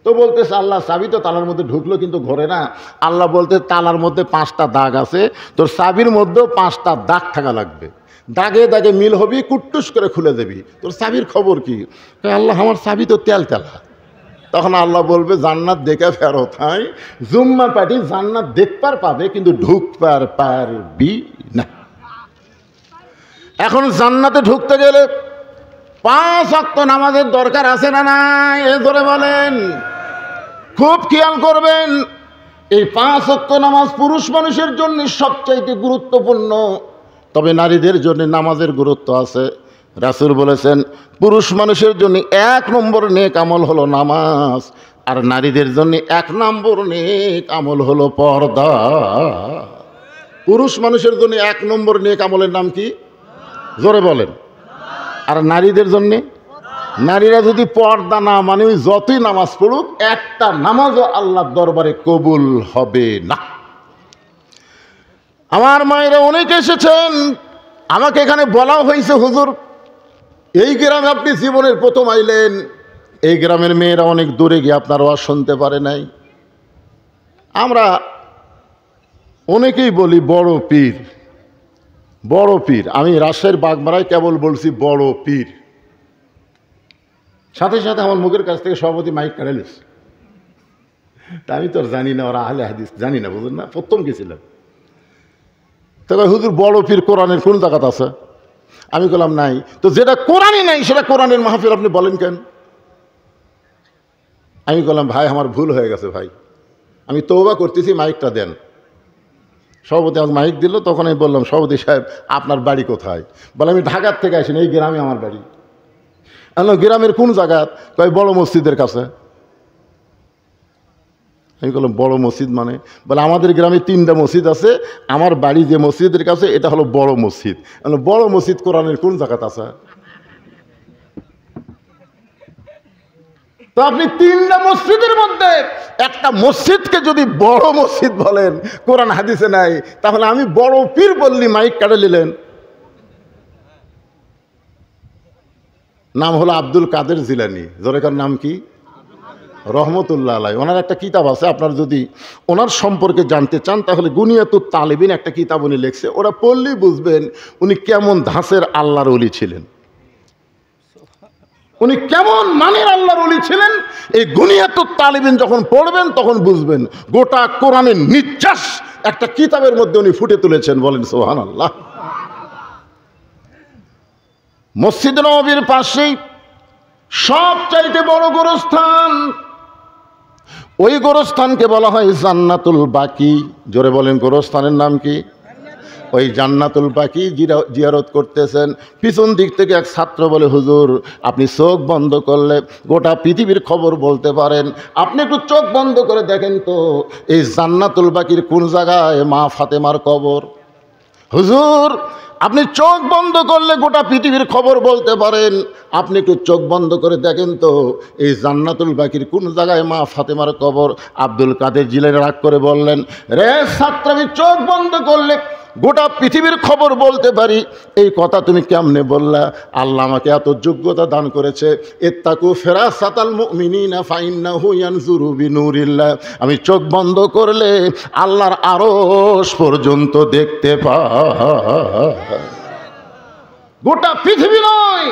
তো বলতেছে আল্লাহ চাবি তো তালার মধ্যে ঢুকলো কিন্তু ঘোরে না। আল্লাহ বলতে তালার মধ্যে 5টা দাগ আছে, তোর চাবির মধ্যেও 5টা দাগ থাকা লাগবে। দাগে দাগে মিল হবি, কুট্টুস করে খুলে দেবি। তোর চাবির খবর কি? আল্লাহ আমার চাবি তো তেল তেলা। তখন আল্লাহ বলবে জান্নাত দেখে ফেরত। হয় জুম্মা পার্টি জান্নাত দেখবার পাবে কিন্তু ঢুকবার পারবি না। এখন জান্নাতে ঢুকতে গেলে 5 ওয়াক্ত নামাজের দরকার আছে না নাই? এ ধরে বলেন, খুব খেয়াল করবেন। এই 5 ওয়াক্ত নামাজ পুরুষ মানুষের জন্য সবচাইতে গুরুত্বপূর্ণ, তবে নারীদের জন্য নামাজের গুরুত্ব আছে। রাসূল বলেছেন পুরুষ মানুষের জন্য 1 নম্বর নেক আমল হলো নামাজ, আর নারীদের জন্য 1 নম্বর নেক আমল হলো পর্দা। পুরুষ মানুষের জন্য 1 নম্বর নেক আমলের নাম কি? জোরে বলেন। আর নারীদের জন্য, নারীরা যদি পর্দা না মানে যতই নামাজ পড়ুক, একটা নামাজও আল্লাহর দরবারে কবুল হবে না। আমার মায়েরা অনেকে এসেছেন, আমাকে এখানে বলা হয়েছে হুজুর এই গ্রামে আপনি জীবনের প্রথম আইলেন, এই গ্রামের মেয়েরা অনেক দূরে গিয়ে আপনার ওয়াজ শুনতে পারে নাই। আমরা অনেকেই বলি বড় পীর, বড় পীর। আমি রাজশাহীর বাগমারায় কেবল বলছি বড় পীর, সাথে সাথে আমার মুখের কাছ থেকে সভাপতি মাইক কেড়ে নিচ্ছে। তা আমি তো আর জানি না ওরা আহলে হাদিস, জানি না, বুঝলেন না, প্রথম গেছিলাম। তবে হুজুর বড় পীর কোরআনের কোন জায়গাত আছে? আমি বললাম নাই। তো যেটা কোরআনই নাই সেটা কোরআনের মাহফিল আপনি বলেন কেন? আমি বললাম ভাই আমার ভুল হয়ে গেছে ভাই, আমি তওবা করতেছি, মাইকটা দেন। সভাপতি আমাকে মাইক দিল, তখন আমি বললাম সভাপতি সাহেব আপনার বাড়ি কোথায়? বলে আমি ঢাকার থেকে আসি, এই গ্রামে আমার বাড়ি। গ্রামের কোন জায়গা? কয় বড় মসজিদের কাছে। আমি বললাম বড় মসজিদ মানে? বলে আমাদের গ্রামে 3টা মসজিদ আছে, আমার বাড়ি যে মসজিদের কাছে এটা হলো বড় মসজিদ। বড় মসজিদ কোরআনের কোন জায়গাতে আছে? তো আপনি 3টা মসজিদের মধ্যে একটা মসজিদকে যদি বড় মসজিদ বলেন, কোরআন হাদিসে নাই, তাহলে আমি বড় পীর বললি মাইক কাটে নিলেন। নাম হলো আব্দুল কাদের জিলানী। জোরেকার নাম কি? রহমতুল্লাহ আলাই। ওনার একটা কিতাব আছে, আপনার যদি ওনার সম্পর্কে জানতে চান তাহলে গুনিয়াতুত তালিবিন একটা কিতাব উনি লিখছে, ওরা পড়লেই বুঝবেন উনি কেমন ধাঁচের আল্লাহর ওলি ছিলেন, উনি কেমন মানের আল্লাহর ওলি ছিলেন। এই গুনিয়াতুত তালিবিন যখন পড়বেন তখন বুঝবেন গোটা কোরআনের নির্যাস একটা কিতাবের মধ্যে উনি ফুটে তুলেছেন। বলেন সুবহানাল্লাহ। মসজিদ নববীর পাশেই সবচাইতে বড় গোরস্থান, ওই গোরস্থানকে বলা হয় জান্নাতুল বাকি। জোরে বলেন গোরস্থানের নাম কি? ওই জান্নাতুল বাকি জিয়ারত করতেছেন। পিছন দিক থেকে এক ছাত্র বলে হুজুর আপনি চোখ বন্ধ করলে গোটা পৃথিবীর খবর বলতে পারেন, আপনি একটু চোখ বন্ধ করে দেখেন তো এই জান্নাতুল বাকির কোন জায়গায় মা ফাতেমার কবর। হুজুর আপনি চোখ বন্ধ করলে গোটা পৃথিবীর খবর বলতে পারেন, আপনি একটু চোখ বন্ধ করে দেখেন তো এই জান্নাতুল বাকির কোন জায়গায় মা ফাতেমার কবর। আব্দুল কাদের জিলানী রাগ করে বললেন, রে ছাত্র আমি চোখ বন্ধ করলে গোটা পৃথিবীর খবর বলতে পারি, এই কথা তুমি কেমনে বললা? আল্লাহ আমাকে এত যোগ্যতা দান করেছে, ইত্তাকু ফিরাসাতাল মুমিনিনা ফাইন্নাহু ইয়ানজুরু বিনুরিল্লাহ। আমি চোখ বন্ধ করলে আল্লাহর আরশ পর্যন্ত দেখতে পাই। গোটা পৃথিবী নয়,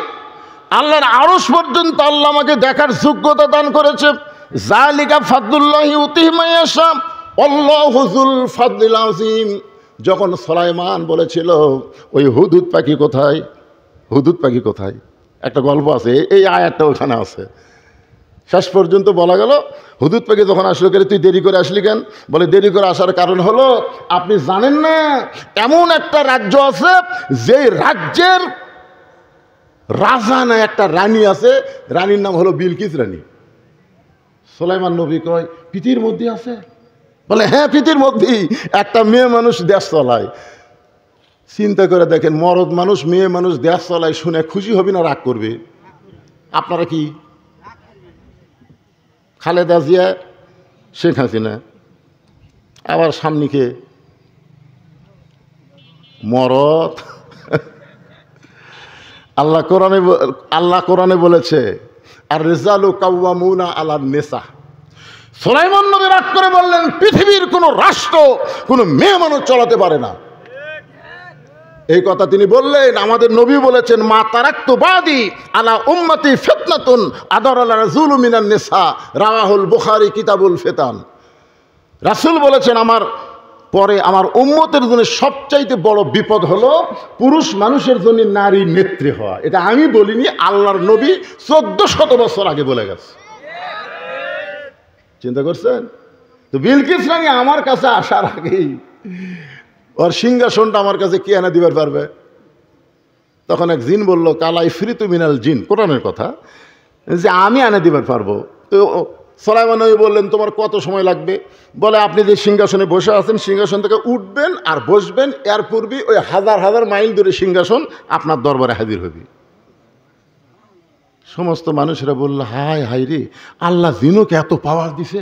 আল্লাহর আরশ পর্যন্ত আল্লাহ আমাকে দেখার যোগ্যতা দান করেছে। যালিকা ফাদলুল্লাহি ইউতিহি মান ইয়াশা আল্লাহু যুল ফাদলিল আযীম। যখন সুলাইমান বলেছিল ওই হুদহুদ পাখি কোথায়, হুদহুদ পাখি কোথায়, একটা গল্প আছে, এই আয়াতটা ওখানে আছে। শেষ পর্যন্ত বলা গেল হুদহুদ পাখি যখন আসলো, কেন তুই দেরি করে আসলি কেন? বলে দেরি করে আসার কারণ হলো আপনি জানেন না এমন একটা রাজ্য আছে যে রাজ্যের রাজা না একটা রানী আছে, রানীর নাম হলো বিলকিস রানী। সুলাইমান নবী কয় পৃথিবীর মধ্যে আছে? বলে হ্যাঁ পৃথিবীর মধ্যেই একটা মেয়ে মানুষ দেশ চলায়। চিন্তা করে দেখেন, মরদ মানুষ মেয়ে মানুষ দেশ চলায়, শুনে খুশি হবি না রাগ করবে? আপনারা কি খালেদা জিয়া, শেখ হাসিনা, আবার সামনিকে মরদ। আল্লাহ কোরআনে বলেছে আর রিজালু কাওয়ামুনা আলান নিসা। সুলাইমান নবী রাগ করে বললেন পৃথিবীর কোনো রাষ্ট্র কোনো মেয়ে মানুষ চালাতে পারে না। এই কথা তিনি বললেন। আমাদের নবী বলেছেন মা তারাক্তু বাদি আলা উম্মতি ফিতনাতুন আদার আলা রাজুলু মিনান নিসা, রাওয়াহুল বুখারী কিতাবুল ফিতান। রাসূল বলেছেন আমার পরে আমার উম্মতের জন্য সবচাইতে বড় বিপদ হলো পুরুষ মানুষের জন্য নারী নেত্রী হওয়া। এটা আমি বলিনি, আল্লাহর নবী 1400 বছর আগে বলে গেছে। চিন্তা করছেন তো? বিলকিস রানী আমার কাছে আসার আগেই ওর সিংহাসনটা আমার কাছে কে এনে দিবার পারবে? তখন এক জিন বলল, কালাই ফ্রিতু মিনাল জিন, কোরআনের কথা, যে আমি এনে দিতে পারবো। তো সুলাইমান নবী বললেন, তোমার কত সময় লাগবে? বলে, আপনি যে সিংহাসনে বসে আছেন, সিংহাসন থেকে উঠবেন আর বসবেন, এর পূর্বে ওই হাজার হাজার মাইল দূরে সিংহাসন আপনার দরবারে হাজির হবে। সমস্ত মানুষেরা বলল, হায় হায় রে, আল্লাহ জিনকে এত পাওয়ার দিছে,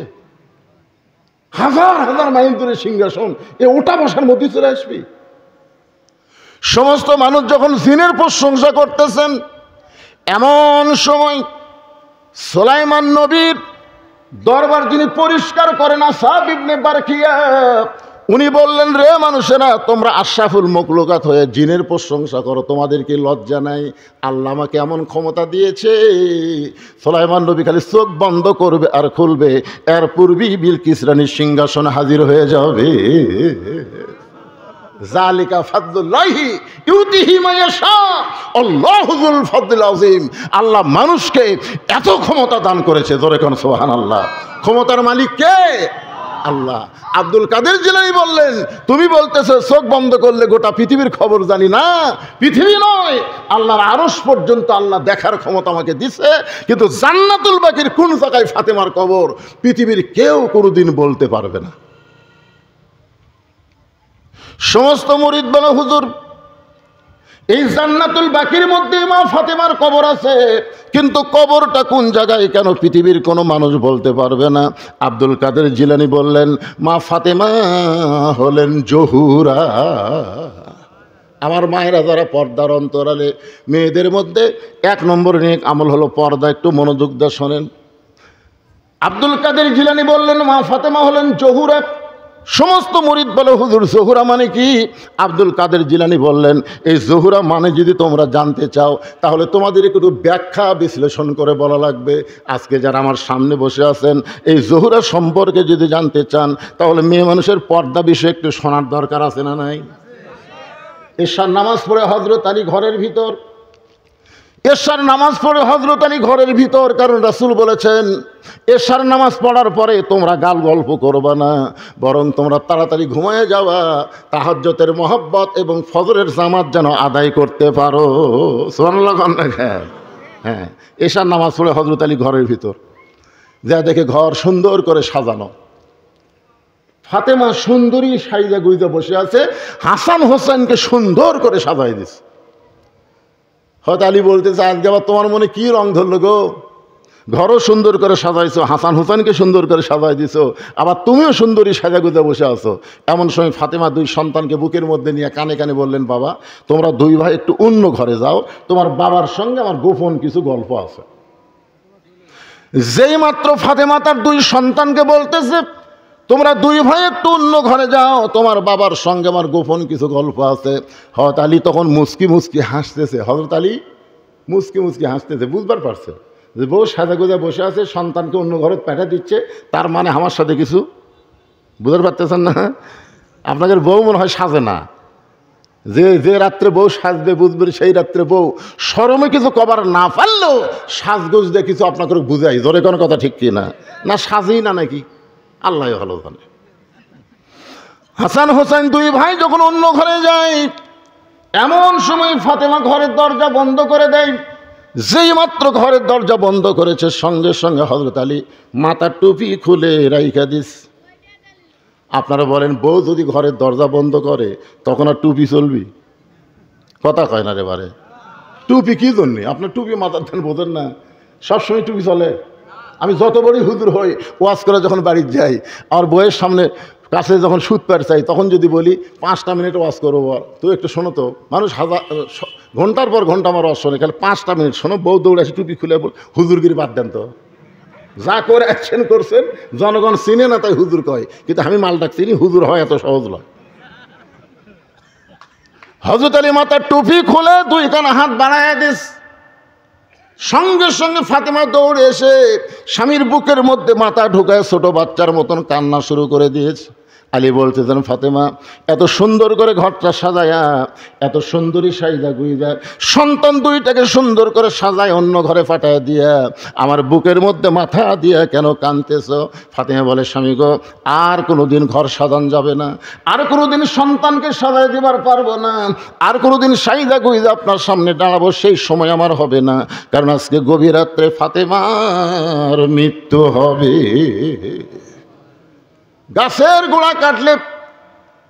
হাজার হাজার মাইল দূরে সিংহাসন, এ ওটা বসার মধ্যে চলে আসবি। সমস্ত মানুষ যখন জিনের প্রশংসা করতেছেন, এমন সময় সুলাইমান নবীর দরবার যিনি পরিষ্কার করেন আসহাব ইবনে বারকিয়া, উনি বললেন, রে মানুষেরা, তোমরা আশরাফুল মখলুকাত হয়ে জিনের প্রশংসা করো, তোমাদের কি লজ্জা নাই? আল্লাহ আমাকে এমন ক্ষমতা দিয়েছে, সুলাইমান নবী খালি চোখ বন্ধ করবে আর খুলবে, এর পূর্বেই বিলকিস রানীর সিংহাসনে হাজির হয়ে যাবে। জালিকা ফাদলুল্লাহি ইউতিহি মান ইয়াশা, আল্লাহু যুল ফাদলিল আযীম। আল্লাহ মানুষকে এত ক্ষমতা দান করেছে, জোরে কোন সুবহানাল্লাহ। ক্ষমতার মালিক কে? আল্লাহ। আব্দুল কাদের জিলানী বললেন, তুমি বলতেছো চোখ বন্ধ করলে গোটা পৃথিবীর খবর জানি না। পৃথিবী নয়, আল্লাহর আরশ পর্যন্ত আল্লাহ দেখার ক্ষমতা আমাকে দিছে, কিন্তু জান্নাতুল বাকির কোন জায়গায় ফাতেমার কবর পৃথিবীর কেউ কোনোদিন বলতে পারবে না। সমস্ত মুরিদ বলে, হুজুর, এই জান্নাতুল বাকির মধ্যে মা ফাতেমার কবর আছে, কিন্তু কবরটা কোন জায়গায় কেন পৃথিবীর কোনো মানুষ বলতে পারবে না। আব্দুল কাদের জিলানী বললেন, মা ফাতেমা হলেন জহুরা। আমার মায়েরা যারা পর্দার অন্তরালে, মেয়েদের মধ্যে 1 নম্বর নেক আমল হলো পর্দা। একটু মনোযোগ দিয়ে শোনেন। আব্দুল কাদের জিলানী বললেন, মা ফাতেমা হলেন জহুরা। সমস্ত মুরিদ বলে, হুজুর জহুরা মানে কি? আব্দুল কাদের জিলানী বললেন, এই জহুরা মানে যদি তোমরা জানতে চাও, তাহলে তোমাদের একটু ব্যাখ্যা বিশ্লেষণ করে বলা লাগবে। আজকে যারা আমার সামনে বসে আছেন, এই জহুরা সম্পর্কে যদি জানতে চান, তাহলে মেয়ে মানুষের পর্দা বিষয়ে একটু শোনার দরকার আছে না নাই? এশার নামাজ পড়ে হযরত আলী ঘরের ভিতর, এশার নামাজ পড়ে হযরত আলী ঘরের ভিতর, কারণ রাসূল বলেছেন, এশার নামাজ পড়ার পরে তোমরা গাল গল্প করবা না, বরং তোমরা তাড়াতাড়ি ঘুমায় যাওয়া, তাহাজ্জুদের মহব্বত এবং ফজরের জামাত যেন আদায় করতে পারো। সুবহানাল্লাহ। হ্যাঁ, এশার নামাজ পড়ে হযরত আলী ঘরের ভিতর যা দেখে ঘর সুন্দর করে সাজানো, ফাতেমা সুন্দরী সাইজা গুইজা বসে আছে, হাসান হোসেনকে সুন্দর করে সাজাই দিছে। হয়তো আলী বলতেছে, আজকে আবার তোমার মনে কি রং ধরলো গো? ঘরও সুন্দর করে সাজাইছো, হাসান হোসেনকে সুন্দর করে সাজাই দিছো, আবার তুমিও সুন্দরী সাজা গুজা বসে আছো। এমন সময় ফাতেমা 2 সন্তানকে বুকের মধ্যে নিয়ে কানে কানে বললেন, বাবা, তোমরা 2 ভাই একটু অন্য ঘরে যাও, তোমার বাবার সঙ্গে আমার গোপন কিছু গল্প আছে। যেই মাত্র ফাতেমা তার 2 সন্তানকে বলতেছে, তোমরা 2 ভাই একটু অন্য ঘরে যাও, তোমার বাবার সঙ্গে আমার গোপন কিছু গল্প আছে, হযরত আলী তখন মুস্কি মুস্কি হাসতেছে। হযরত আলী মুস্কি মুস্কি হাসতেছে, বুঝবার পারছে যে বউ সাজা গোজা বসে আছে, সন্তানকে অন্য ঘরে পাঠা দিচ্ছে, তার মানে আমার সাথে কিছু, বুঝতে পারতেছেন না? আপনাদের বউ মনে হয় সাজে না, যে রাত্রে বউ সাজবে বুঝবে সেই রাত্রে বউ শরমে কিছু কবার না পারলেও সাজগোজ দিয়ে কিছু আপনাকে বুঝাই। ধরে কোনো কথা ঠিক কি না? না সাজেই না নাকি? আল্লাহ ভালো জানে। হাসান হোসেন 2 ভাই যখন অন্য ঘরে যায়, এমন সময় ফাতেমা ঘরের দরজা বন্ধ করে দেয়। যেই মাত্র ঘরের দরজা বন্ধ করেছে, সঙ্গে সঙ্গে হযরত আলী মাথার টুপি খুলে রাইখা দিস। আপনারা বলেন, বউ যদি ঘরের দরজা বন্ধ করে তখন আর টুপি চলবি? কথা কয় না রে বারে। টুপি কি জন্যে? আপনার টুপি মাথার ধান বোঝেন না? সবসময় টুপি চলে। আমি যত বড়ই হুজুর হই, ওয়াজ করে যখন বাড়ির যাই, আমার বইয়ের সামনে কাছে যখন সুদ পার চাই, তখন যদি বলি 5টা মিনিট ওয়াজ করবো, তুই একটু শোনো তো। মানুষ ঘন্টার পর ঘন্টা আমার ওয়াজ শোনে, খালি 5টা মিনিট শোনো। বউ দৌড়ে আসে, টুপি খুলে বল, হুজুরগিরি বাদ দেন তো, যা করে অ্যাকশন করছেন জনগণ চিনে না তাই হুজুর কয়, কিন্তু আমি মালটা চিনি, হুজুর হয় এত সহজ নয়। হযরত আলী মাথার টুপি খুলে 2 কানা হাত বাড়ায় দিস। সঙ্গে সঙ্গে ফাতেমা দৌড়ে এসে স্বামীর বুকের মধ্যে মাথা ঢুকায় ছোট বাচ্চার মতন কান্না শুরু করে দিয়েছে। আলী বলতেছেন, ফাতেমা এত সুন্দর করে ঘরটা সাজায়া, এত সুন্দরী সাইদা গুইদা সন্তান দুইটাকে সুন্দর করে সাজায় অন্য ঘরে পাঠায় দিয়া আমার বুকের মধ্যে মাথা দিয়া কেন কাঁদতেছ? ফাতেমা বলে, স্বামী গো, আর কোনোদিন ঘর সাজান যাবে না, আর কোনোদিন সন্তানকে সাজায় দিবার পারবো না, আর কোনোদিন সাইদা গুইদা আপনার সামনে দাঁড়াবো সেই সময় আমার হবে না, কারণ আজকে গভীর রাত্রে ফাতেমার মৃত্যু হবে। গাছের গোড়া কাটলে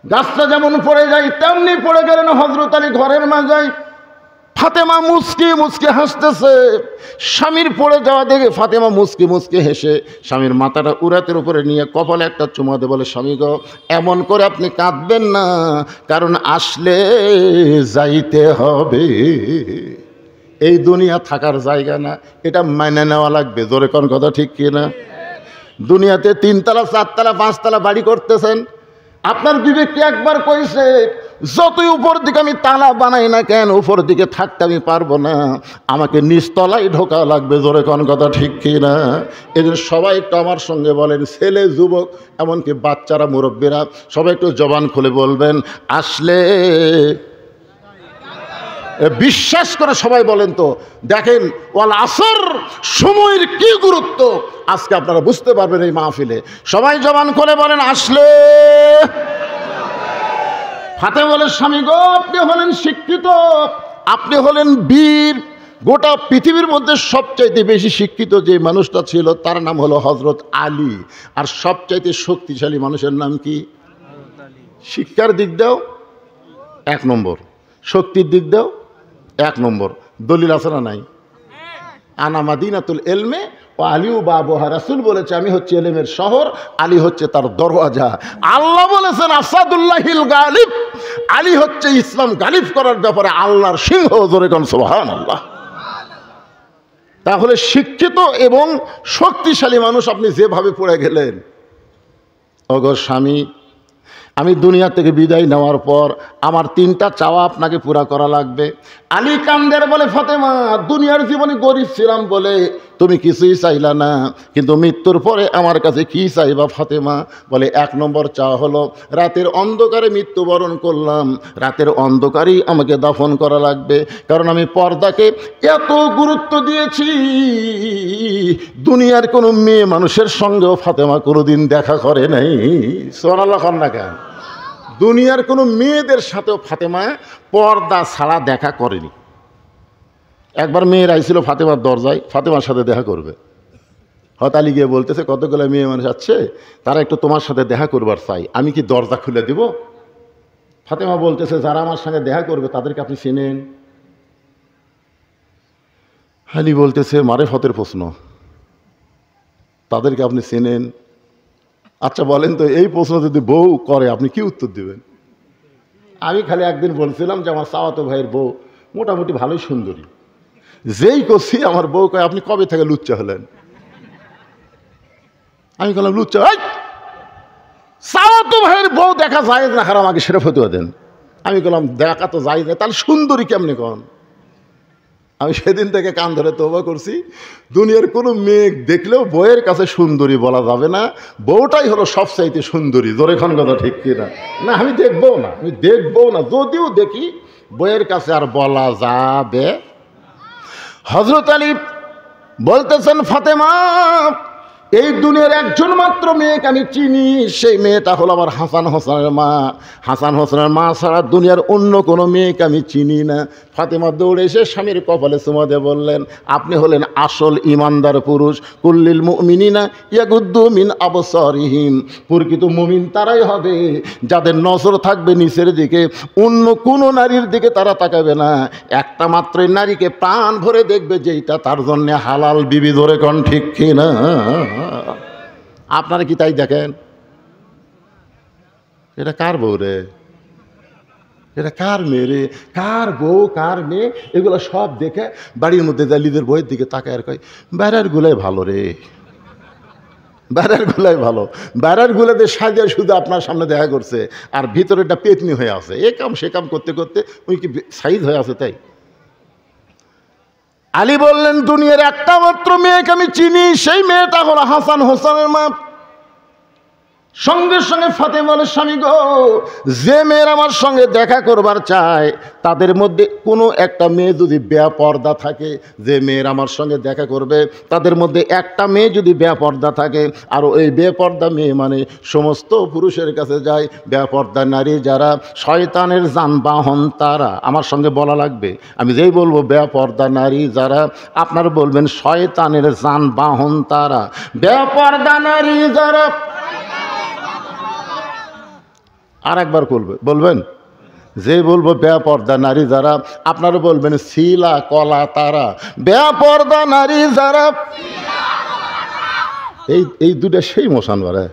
গাছটা যেমন পড়ে যায় তেমনি পড়ে গেলেন হযরত আলী ঘরের মাঝায়। ফাতেমা মুচকি মুচকি হাসতেছে। স্বামীর পড়ে যাওয়া দেখে ফাতেমা মুচকি মুচকি হেসে স্বামীর মাথাটা উরাতের উপরে নিয়ে কপালে একটা চুমা দিয়ে বলে, স্বামী গো, এমন করে আপনি কাঁদবেন না, কারণ আসলে যাইতে হবে। এই দুনিয়া থাকার জায়গা না, এটা মেনে নেওয়া লাগবে। জোরে কোন কথা ঠিক কিনা? দুনিয়াতে 3 তলা 4 তলা 5 তলা বাড়ি করতেছেন, আপনার বিবেককে একবার কইছে যতই উপর দিকে আমি তালা বানাই না কেন উপর দিকে থাকতে আমি পারবো না, আমাকে নিচতলায় ঢোকা লাগবে। জোরে কোন কথা ঠিক কিনা? এদের সবাই একটু আমার সঙ্গে বলেন, ছেলে যুবক এমনকি বাচ্চারা মুরব্বীরা সবাই একটু জবান খুলে বলবেন, আসলে। বিশ্বাস করে সবাই বলেন তো, দেখেন ওয়াল আসর, সময়ের কি গুরুত্ব আজকে আপনারা বুঝতে পারবেন এই মাহফিলে। সবাই জবান খুলে বলেন, আসলে। ফাতেমা বলে, স্বামী গো, আপনি হলেন শিক্ষিত, আপনি হলেন বীর। গোটা পৃথিবীর মধ্যে সবচাইতে বেশি শিক্ষিত যে মানুষটা ছিল তার নাম হলো হযরত আলী। আর সবচাইতে শক্তিশালী মানুষের নাম কি? শিক্ষার দিক দাও 1 নম্বর, শক্তির দিক দাও 1 নম্বর। দলিল আছে না নাই? আনা মাদিনাতুল ইলমে ও আলিউ বাবুহা। রাসূল বলেছে, আমি হচ্ছে ইলমের শহর, আলী হচ্ছে তার দরওয়াজা। আল্লাহ বলেছেন, আসাদুল্লাহিল গালিব, আলী হচ্ছে ইসলাম গালিব করার ব্যাপারে আল্লাহর সিংহ। জোরে কোন সুবহানাল্লাহ। তাহলে শিক্ষিত এবং শক্তিশালী মানুষ আপনি যেভাবে পড়ে গেলেন, ওগো স্বামী, আমি দুনিয়া থেকে বিদায় নেওয়ার পর আমার 3টা চাওয়া আপনাকে পুরা করা লাগবে। আলী কান্দের বলে, ফাতেমা, দুনিয়ার জীবনে গরিব ছিলাম বলে তুমি কিছুই চাইলা না, কিন্তু মৃত্যুর পরে আমার কাছে কি চাইবা ফাতেমা? বলে, 1 নম্বর চাওয়া হলো রাতের অন্ধকারে মৃত্যুবরণ করলাম, রাতের অন্ধকারেই আমাকে দাফন করা লাগবে, কারণ আমি পর্দাকে এত গুরুত্ব দিয়েছি, দুনিয়ার কোনো মেয়ে মানুষের সঙ্গেও ফাতেমা কোনোদিন দেখা করে নাই। সুবহানাল্লাহ খান না কেন? দুনিয়ার কোনো মেয়েদের সাথেও ফাতেমা পর্দা ছাড়া দেখা করেনি। একবার মেয়ের আইছিল ফাতেমার দরজায়, ফাতেমার সাথে দেখা করবে। হযরত আলী গিয়ে বলতেছে, কতগুলো মেয়ে মানুষ আছে, তারা একটু তোমার সাথে দেখা করবার চাই, আমি কি দরজা খুলে দিব? ফাতেমা বলতেছে, যারা আমার সঙ্গে দেখা করবে তাদেরকে আপনি চেনেন? আলী বলতেছে, মারেফতের প্রশ্ন, তাদেরকে আপনি চেনেন? আচ্ছা বলেন তো, এই প্রশ্ন যদি বউ করে আপনি কি উত্তর দিবেন? আমি খালি একদিন বলছিলাম যে আমার চাওয়াতো ভাইয়ের বউ মোটামুটি ভালোই সুন্দরী। যেই করছি আমার বউ কয়, আপনি কবে থেকে লুচ্চা হলেন? আমি বললাম, লুচ্চা? চাওয়াতো ভাইয়ের বউ দেখা যায় না হারাম, আমাকে সেটা ফতুয়া দেন। আমি বললাম, দেখা তো যায় না, তাহলে সুন্দরী কেমনে কন? আমি সেদিন থেকে কান ধরে তওবা করছি, দুনিয়ার কোনো মেয়ে দেখলেও বউয়ের কাছে সুন্দরী বলা যাবে না, বউটাই হলো সবচাইতে সুন্দরী। জোরে খান কথা ঠিক কিনা? না, আমি দেখবো না, আমি দেখবো না, যদিও দেখি বউয়ের কাছে আর বলা যাবে। হযরত আলী বলতেছেন, ফাতেমা, এই দুনিয়ার একজন মাত্র মেয়েকে আমি চিনি, সেই মেয়েটা হলো আমার হাসান হোসেনের মা। হাসান হোসেনের মা ছাড়া দুনিয়ার অন্য কোনো মেয়েকে আমি চিনি না। ফাতেমা দৌড়ে এসে স্বামীর কপালে চুমা দিয়ে বললেন, আপনি হলেন আসল ইমানদার পুরুষ। কুল্লিল মুমিনিনা ইয়াগুদ্দু মিন আবসারিহিম, প্রকৃত মুমিন তারাই হবে যাদের নজর থাকবে নিচের দিকে, অন্য কোনো নারীর দিকে তারা তাকাবে না। একটা মাত্রই নারীকে প্রাণ ভরে দেখবে, যেইটা তার জন্য হালাল বিবি। ধরে কোন ঠিক কিনা? আপনারা কি তাই দেখেন? এটা কার বউ রে? এটা কার মেয়ে রে? কার বউ কার মেয়ে? এগুলো সব দেখে বাড়ির মধ্যে যায় নিজের বইয়ের দিকে তাকায় আর কয়, বাইরের গুলাই ভালো রে, বাইরের গুলাই ভালো। বাইরের গুলাতে সাজিয়ে শুধু আপনার সামনে দেখা করছে, আর ভিতরেটা পেতনি হয়ে আছে, এ কাম সে কাম করতে করতে ওই কি সাইজ হয়ে আছে। তাই আলী বললেন, দুনিয়ার একটা মাত্র মেয়েকে আমি চিনি, সেই মেয়েটা হলো হাসান হোসেনের মা। সঙ্গে সঙ্গে ফাতেমা বলে, স্বামী গো, যে মেয়ের আমার সঙ্গে দেখা করবার চায় তাদের মধ্যে কোনো একটা মেয়ে যদি বেপর্দা থাকে, যে মেয়ের আমার সঙ্গে দেখা করবে তাদের মধ্যে একটা মেয়ে যদি বেপর্দা থাকে, আর ওই বেপর্দা মেয়ে মানে সমস্ত পুরুষের কাছে যায়, বেপর্দা নারী যারা শয়তানের যানবাহন তারা। আমার সঙ্গে বলা লাগবে, আমি যেই বলবো বেপর্দা নারী যারা, আপনারা বলবেন শয়তানের যানবাহন তারা। বেপর্দা নারী যারা, আর একবার বলবেন, যে বলবো বেপর্দা নারী যারা, আপনারা বলবেন শিলা কলা তারা। বেপর্দা নারী যারা, এই দুটা সেই মশান বাড়ে,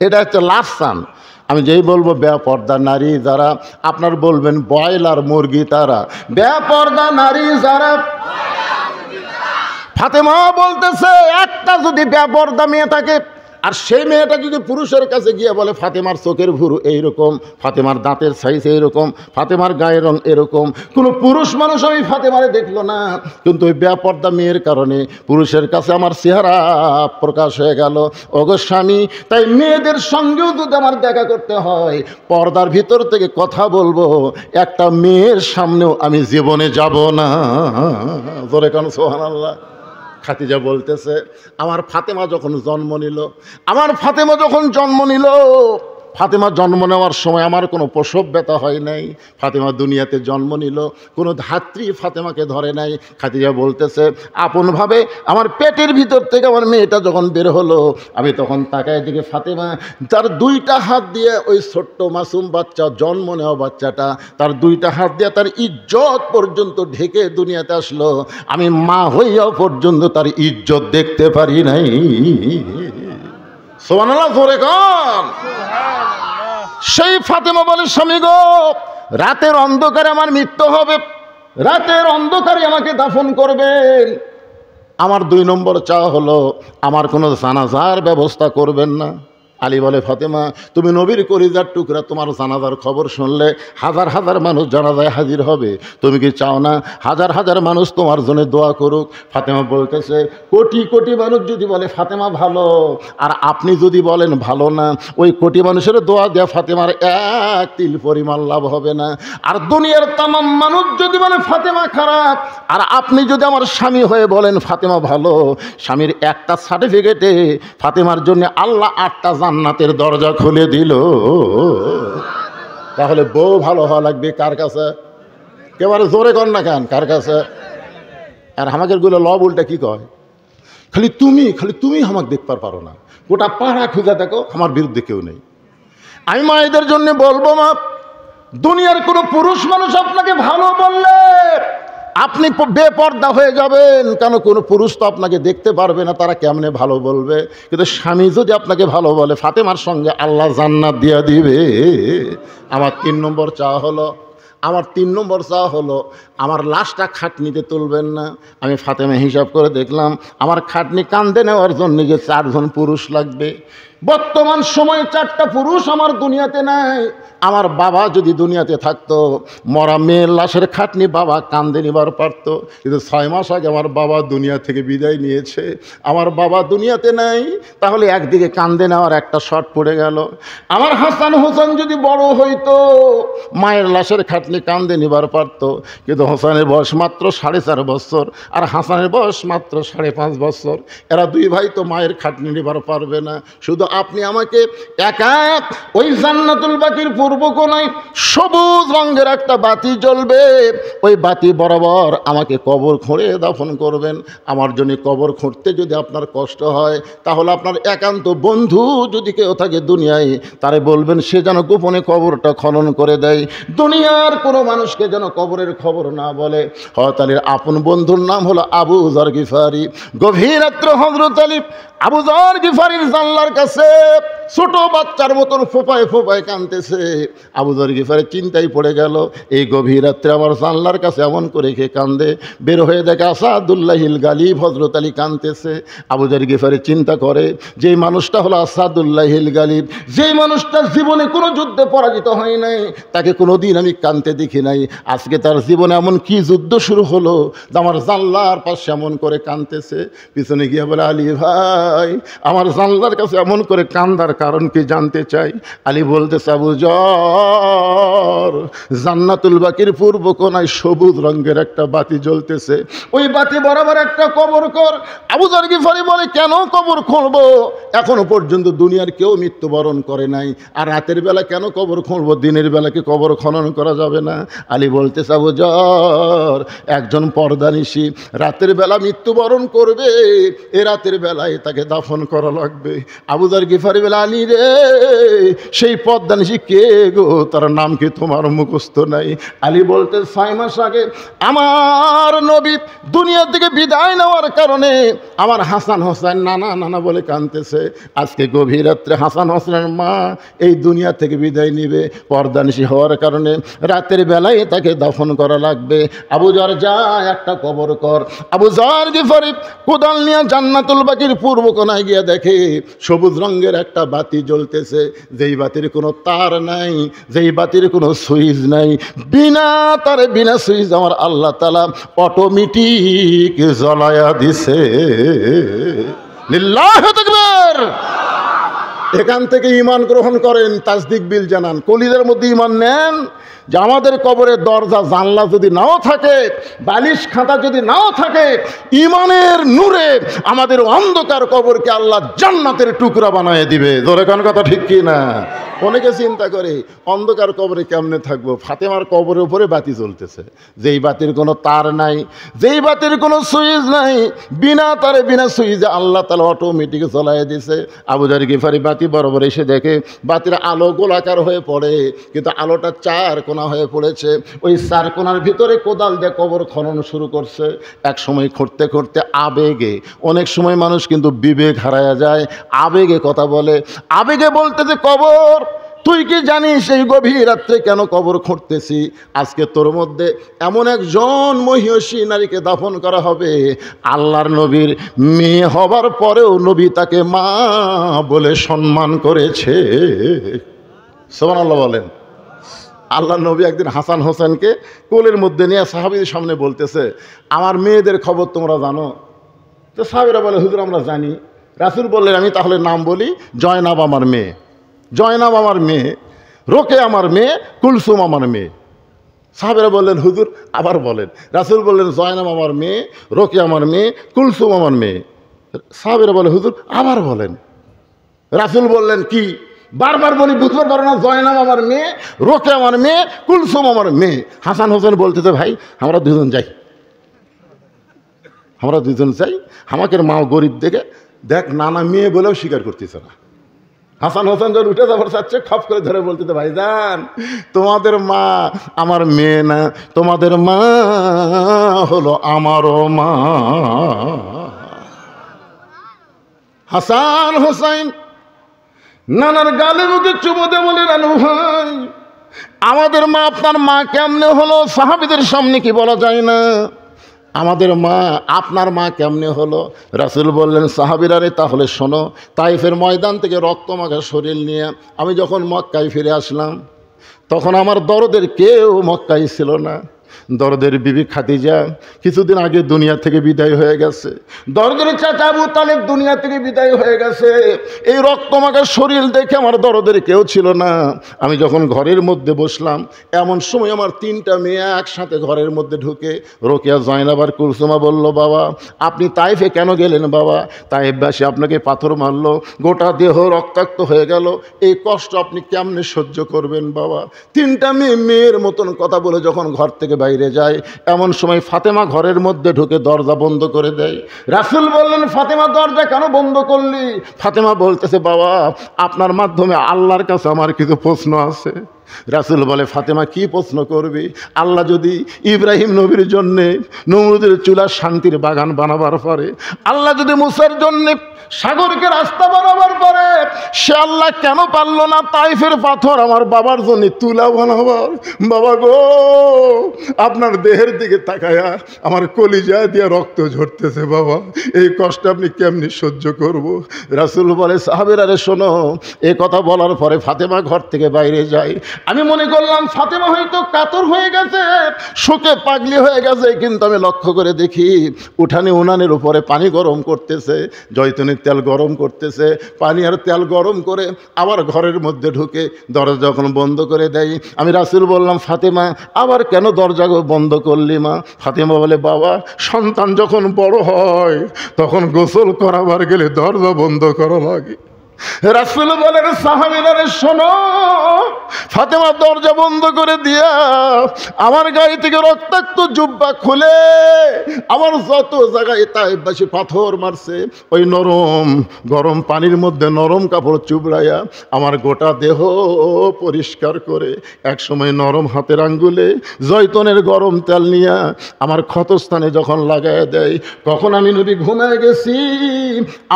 এটা হচ্ছে লাস্ট সান। আমি যেই বলবো বেপর্দা নারী যারা, আপনার বলবেন ব্রয়লার মুরগি তারা। বেপর্দা নারী যারা, ফাতেমা বলতেছে একটা যদি বেপর্দা মেয়ে থাকে, আর সেই মেয়েটা যদি পুরুষের কাছে গিয়ে বলে ফাতেমার চোখের ভুরু এইরকম, ফাতেমার দাঁতের সাইজ এইরকম, ফাতেমার গায়ের রং এরকম, কোনো পুরুষ মানুষ আমি ফাতেমারে দেখলো না, কিন্তু ওই বেপর্দা মেয়ের কারণে পুরুষের কাছে আমার চেহারা প্রকাশ হয়ে গেল। ওগো স্বামী, তাই মেয়েদের সঙ্গেও যদি আমার দেখা করতে হয়, পর্দার ভিতর থেকে কথা বলবো, একটা মেয়ের সামনেও আমি জীবনে যাব না। জোরে কান সুবহানাল্লাহ। খাদিজা বলতেছে, আমার ফাতেমা যখন জন্ম নিল, ফাতেমা জন্ম নেওয়ার সময় আমার কোনো প্রসব ব্যথা হয় নাই। ফাতেমা দুনিয়াতে জন্ম নিল, কোনো ধাত্রী ফাতেমাকে ধরে নাই। খাদিজা বলতেছে, আপনভাবে আমার পেটের ভিতর থেকে আমার মেয়েটা যখন বের হলো, আমি তখন তাকায় দিকে ফাতেমা তার দুইটা হাত দিয়ে ওই ছোট্ট মাসুম বাচ্চা, জন্ম নেওয়া বাচ্চাটা তার দুইটা হাত দিয়ে তার ইজ্জত পর্যন্ত ঢেকে দুনিয়াতে আসলো। আমি মা হইয়াও পর্যন্ত তার ইজ্জত দেখতে পারি নাই। সুবহানাল্লাহ, জোরে কোন। সেই ফাতেমা বলে, স্বামী গো, রাতের অন্ধকারে আমার মৃত্যু হবে, রাতের অন্ধকারে আমাকে দাফন করবেন। আমার 2 নম্বর চাওয়া হলো, আমার কোনো জানাজার ব্যবস্থা করবেন না। আলী বলে, ফাতেমা তুমি নবীর কলিজার টুকরা, তোমার জানাজার খবর শুনলে হাজার হাজার মানুষ জানাজায় হাজির হবে, তুমি কি চাও না হাজার হাজার মানুষ তোমার জন্য দোয়া করুক? ফাতেমা বলতেছে, কোটি কোটি মানুষ যদি বলে ফাতেমা ভালো, আর আপনি যদি বলেন ভালো না, ওই কোটি মানুষের দোয়া দেওয়া ফাতেমার এক তিল পরিমাণ লাভ হবে না। আর দুনিয়ার তামাম মানুষ যদি বলে ফাতেমা খারাপ, আর আপনি যদি আমার স্বামী হয়ে বলেন ফাতেমা ভালো, স্বামীর একটা সার্টিফিকেটে ফাতেমার জন্য আল্লাহ 8টা জান্নাতের দরজা খুলে দিল। তাহলে বউ ভালো হওয়া লাগবে কার কাছে? একেবারে জোরে কর না কেন, কার কাছে? আর আমাদের গুলো লব উল্টা কি কয়, খালি তুমি আমাকে দেখতে পারো না, গোটা পাড়া খুঁজে দেখো আমার বিরুদ্ধে কেউ নেই। আমি মায়েদের জন্য বলবো, মা, দুনিয়ার কোনো পুরুষ মানুষ আপনাকে ভালো বললে আপনি বেপর্দা হয়ে যাবেন, কেন কোনো পুরুষ তো আপনাকে দেখতে পারবে না, তারা কেমনে ভালো বলবে? কিন্তু স্বামী যদি আপনাকে ভালো বলে, ফাতেমার সঙ্গে আল্লাহ জান্নাত দিয়ে দিবে। আমার 3 নম্বর চাওয়া হলো, আমার লাশটা খাটনিতে তুলবেন না। আমি ফাতেমা হিসাব করে দেখলাম, আমার খাটনি কান্দে নেওয়ার জন্য যে 4 জন পুরুষ লাগবে। বর্তমান সময়ে 4টা পুরুষ আমার দুনিয়াতে নাই। আমার বাবা যদি দুনিয়াতে থাকতো, মরা মেয়ের লাশের খাটনি বাবা কান্দে নিবার পারত, কিন্তু 6 মাস আগে আমার বাবা দুনিয়া থেকে বিদায় নিয়েছে। আমার বাবা দুনিয়াতে নাই, তাহলে একদিকে কান্দে নেওয়ার একটা শর্ট পড়ে গেল। আমার হাসান হোসেন যদি বড় হইতো, মায়ের লাশের খাটনি কান্দে নিবার পারত, কিন্তু হোসেনের বয়স মাত্র 4.5 বছর, আর হাসানের বয়স মাত্র 5.5 বছর। এরা 2 ভাই তো মায়ের খাটনি নিবার পারবে না। শুধু আপনি আমাকে একা ওই জান্নাতুল বাকির পূর্ব কোণায় সবুজ রঙের একটা বাতি জ্বলবে, ওই বাতি বরাবর আমাকে কবর খুঁড়ে দাফন করবেন। আমার জন্য কবর খুঁড়তে যদি আপনার কষ্ট হয়, তাহলে আপনার একান্ত বন্ধু যদি কেউ থাকে দুনিয়ায়, তারে বলবেন সে যেন গোপনে কবরটা খনন করে দেয়। দুনিয়ার কোনো মানুষকে যেন কবরের খবর না বলে। হযরত আলীর আপন বন্ধুর নাম হলো আবু যর গিফারি। গভীর রাত্রে হযরত আলী আবু যর গিফারির জানলার কাছে ছোট বাচ্চার মতন ফোপায় ফোপায় কাঁদতেছে। আবু যর গিফারি চিন্তায় পড়ে গেল, এই গভীর রাত্রে আমার জানলার কাছে এমন করে কে কান্দে? বের হয়ে দেখে আসাদুল্লাহিল গালিব হযরত আলী কাঁদতেছে। আবু যর গিফারি চিন্তা করে, যেই মানুষটা হলো আসাদুল্লাহিল গালিব, যেই মানুষটা জীবনে কোনো যুদ্ধে পরাজিত হয় নাই, তাকে কোনোদিন আমি কাঁদতে দেখি নাই। আজকে তার জীবনে এমন কি যুদ্ধ শুরু হলো যে আমার জানলার পাশে এমন করে কাঁদতেছে? পিছনে গিয়ে বলে, আলী ভাই, আমার জানলার কাছে এমন করে কান্দার কারণ কি জানতে চাই। আলী বলতেছে, আবু যর, জান্নাতুল বাকির পূর্ব কোণায় সবুজ রঙের একটা বাতি জ্বলতেছে, ওই বাতি বরাবর একটা কবর কর। আবু যর গিফারি বলে, কেন কবর খুঁড়বো? এখনো পর্যন্ত দুনিয়ার কেউ মৃত্যুবরণ করে নাই, আর রাতের বেলা কেন কবর খুঁড়বো? দিনের বেলা কি কবর খনন করা যাবে না? আলী বলতেছে, আবু যর, একজন পর্দানিশী রাতের বেলা মৃত্যুবরণ করবে, এ রাতের বেলায় তাকে দাফন করা লাগবে। আবু যর গিফারি বলে, আলী রে, সেই পর্দানিশী কে গো? তার নাম কি তোমার মুখস্থ নাই? আলী বলতে, 6 মাস আগে আমার নবী দুনিয়া থেকে বিদায় নেওয়ার কারণে আমার হাসান হোসেন নানা নানা বলে কাঁদতেছে। আজকে গভীর রাত্রে হাসান হোসেনের মা এই দুনিয়া থেকে বিদায় নিবে, পর্দানিশী হওয়ার কারণে রাতের বেলায় তাকে দাফন করা লাগবে। আবু যর, যা একটা কবর কর। আবু যর গিফারি কোদাল নিয়ে জান্নাতুল বাকির পূর্ব কোণায় গিয়ে দেখে সবুজ রঙের একটা বাতি জ্বলতেছে, যেই বাতির কোনো তার নাই, যেই বাতির কোনো সুইচ নাই, বিনা তারে বিনা সুইচ আমার আল্লাহ তাআলা অটোমেটিক জ্বলায়া দিছে। লিল্লাহু তাকবীর। এখান থেকে ঈমান গ্রহণ করেন, তাসদিক বিল জানান, কলিজার মধ্যে ঈমান নেন যে আমাদের কবরের দরজা জানলা যদি নাও থাকে, বালিশ খাতা যদি নাও থাকে, ঈমানের নূরে আমাদের অন্ধকার কবরকে আল্লাহ জান্নাতের টুকরা বানায় দিবে। জোরে কোন কথা ঠিক কি না? অনেকে চিন্তা করে অন্ধকার কবরে কেমনে থাকবো? ফাতেমার কবরের উপরে বাতি জ্বলতেছে, যেই বাতির কোনো তার নাই, যেই বাতির কোনো সুইচ নাই, বিনা তারে বিনা সুইচে আল্লাহ তাআলা অটোমেটিক জ্বলায় দিছে। আবু যর গিফারি বাতি বরাবর এসে দেখে বাতির আলো গোলাকার হয়ে পড়ে, কিন্তু আলোটা 4 কোণা হয়ে পড়েছে। ওই 4 কোণার ভিতরে কোদাল দিয়ে কবর খনন শুরু করছে। এক সময় খুঁড়তে খুঁড়তে আবেগে, অনেক সময় মানুষ কিন্তু বিবেক হারায়া যায়, আবেগে কথা বলে। আবেগে বলতেছে, কবর, তুই কি জানিস এই গভীর রাত্রে কেন কবর খুঁড়তেছি? আজকে তোর মধ্যে এমন একজন মহিষী নারীকে দাফন করা হবে, আল্লাহর নবীর মেয়ে হবার পরেও নবী তাকে মা বলে সম্মান করেছে। সুবহানাল্লাহ বলেন। আল্লাহ নবী একদিন হাসান হোসেনকে কোলের মধ্যে নিয়ে সাহাবীদের সামনে বলতেছে, আমার মেয়েদের খবর তোমরা জানো? তো সাহাবীরা বলে, হুজুর আমরা জানি। রাসূল বললেন, আমি তাহলে নাম বলি, জয়নাব আমার মেয়ে, জয়নাব আমার মেয়ে, রোকে আমার মেয়ে, কুলসুম আমার মেয়ে। সাহাবীরা বললেন, হুজুর আবার বলেন। রাসূল বললেন, জয়নাব আমার মেয়ে, রোকে আমার মেয়ে, কুলসুম আমার মেয়ে। সাহাবীরা বলে, হুজুর আবার বলেন। রাসূল বললেন, কি বারবার বলি বুঝতে পারো না? জয়নাব আমার মেয়ে, রোকে আমার মেয়ে, কুলসুম আমার মেয়ে। হাসান হোসেন বলতেছে, ভাই আমরা দুজন যাই, আমরা দুজন যাই। আমাকে মাও গরিব দেখে দেখ নানা মেয়ে বলেও স্বীকার করতেছে না। হাসান হোসেন যখন উঠে যাবার চাচ্ছে, খপ করে ধরে বলতেছে, ভাইজান তোমাদের মা আমার মেয়ে না, তোমাদের মা হলো আমারও মা। হাসান হোসেন নানার গালে মুখে চুমো দিয়ে বলে, নানু ভাই আমাদের মা আপনার মা কেমনে হলো? সাহাবীদের সামনে কি বলা যায় না? আমাদের মা আপনার মা কেমনে হলো? রাসূল বললেন, সাহাবীরা রে তাহলে শোনো, তাইফের ময়দান থেকে রক্তমাখা শরীর নিয়ে আমি যখন মক্কায় ফিরে আসলাম, তখন আমার দরদের কেউ মক্কায় ছিল না। দরদের বিবি খাদিজা কিছুদিন আগে দুনিয়া থেকে বিদায় হয়ে গেছে, দরদের চাচা আবু তালেব দুনিয়া থেকে বিদায় হয়ে গেছে। এই রক্তমাখা শরীর দেখে আমার দরদের কেউ ছিল না। আমি যখন ঘরের মধ্যে বসলাম, এমন সময় আমার 3টা মেয়ে একসাথে ঘরের মধ্যে ঢুকে, রোকেয়া, জয়নাব আর কুলসুমা বলল, বাবা আপনি তাইফে কেন গেলেন? বাবা তাইফবাসী আপনাকে পাথর মারলো, গোটা দেহ রক্তাক্ত হয়ে গেল, এই কষ্ট আপনি কেমনে সহ্য করবেন? বাবা 3টা মেয়ের মতন কথা বলে যখন ঘর থেকে বাইরে যায়, এমন সময় ফাতেমা ঘরের মধ্যে ঢুকে দরজা বন্ধ করে দেয়। রাসূল বললেন, ফাতেমা দরজা কেন বন্ধ করলি? ফাতেমা বলতেছে, বাবা আপনার মাধ্যমে আল্লাহর কাছে আমার কিছু প্রশ্ন আছে। রাসূল বলে, ফাতেমা কি প্রশ্ন করবি? আল্লাহ যদি ইব্রাহিম নবীর জন্যে নমরুদের চুলা শান্তির বাগান বানাবার পরে, আল্লাহ যদি মুসার জন্যে সাগরকে রাস্তা বানাবার পরে, সে আল্লাহ কেন পারলো না তাইফের পাথর আমার বাবার জন্য তুলা বানাবার? বাবা গো, আপনার দেহের দিকে তাকায়া আমার কলিজা দিয়ে রক্ত ঝরতেছে। বাবা এই কষ্ট আপনি কেমনি সহ্য করব? রাসূল বলে, সাহাবীরা রে শোনো। এ কথা বলার পরে ফাতেমা ঘর থেকে বাইরে যায়। আমি মনে করলাম ফাতেমা হয়তো কাতর হয়ে গেছে, শোকে পাগলি হয়ে গেছে, কিন্তু আমি লক্ষ্য করে দেখি উঠানে উনানের উপরে পানি গরম করতেছে, জয়তুনের তেল গরম করতেছে। পানি আর তেল গরম গরম করে আবার ঘরের মধ্যে ঢুকে দরজা যখন বন্ধ করে দেয়, আমি রাসূল বললাম, ফাতেমা আবার কেন দরজা বন্ধ করলি মা? ফাতেমা বলে, বাবা সন্তান যখন বড় হয় তখন গোসল করাবার গেলে দরজা বন্ধ করা লাগে। রাসূল বলেন, সাহাবীরা শোনো, ফাতেমা দরজা বন্ধ করে দিয়া আমার গায়ে থেকে রক্তাক্ত জুব্বা খুলে আমার যত জায়গায় তাইফবাসী পাথর মারছে ওই নরম গরম পানির মধ্যে নরম কাপড় চুবড়াইয়া আমার গোটা দেহ পরিষ্কার করে একসময় নরম হাতের আঙ্গুলে জয়তনের গরম তেল নিয়ে আমার ক্ষতস্থানে যখন লাগায় দেয়, কখন আমি নবী ঘুমায় গেছি,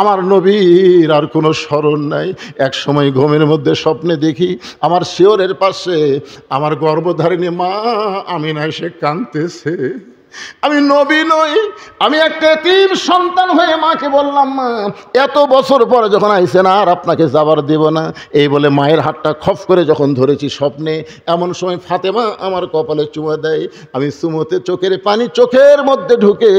আমার নবীর আর কোনো স্মরণ নাই। এক সময় ঘুমের মধ্যে স্বপ্নে দেখি আমার শিয়রের পাশে আমার গর্ভধারিণী মা আমিনা এসে কাঁদতেছে। আমি নবী নই, আমি একটা এতিম সন্তান হয়ে মাকে বললাম, মা এত বছর পরে যখন আইসেন আর আপনাকে যাবার দেব না, এই বলে মায়ের হাতটা খপ করে যখন ধরেছি স্বপ্নে, এমন সময় ফাতেমা আমার কপালে চুমা দেয়। আমি চুমোতে চোখের পানি চোখের মধ্যে ঢুকে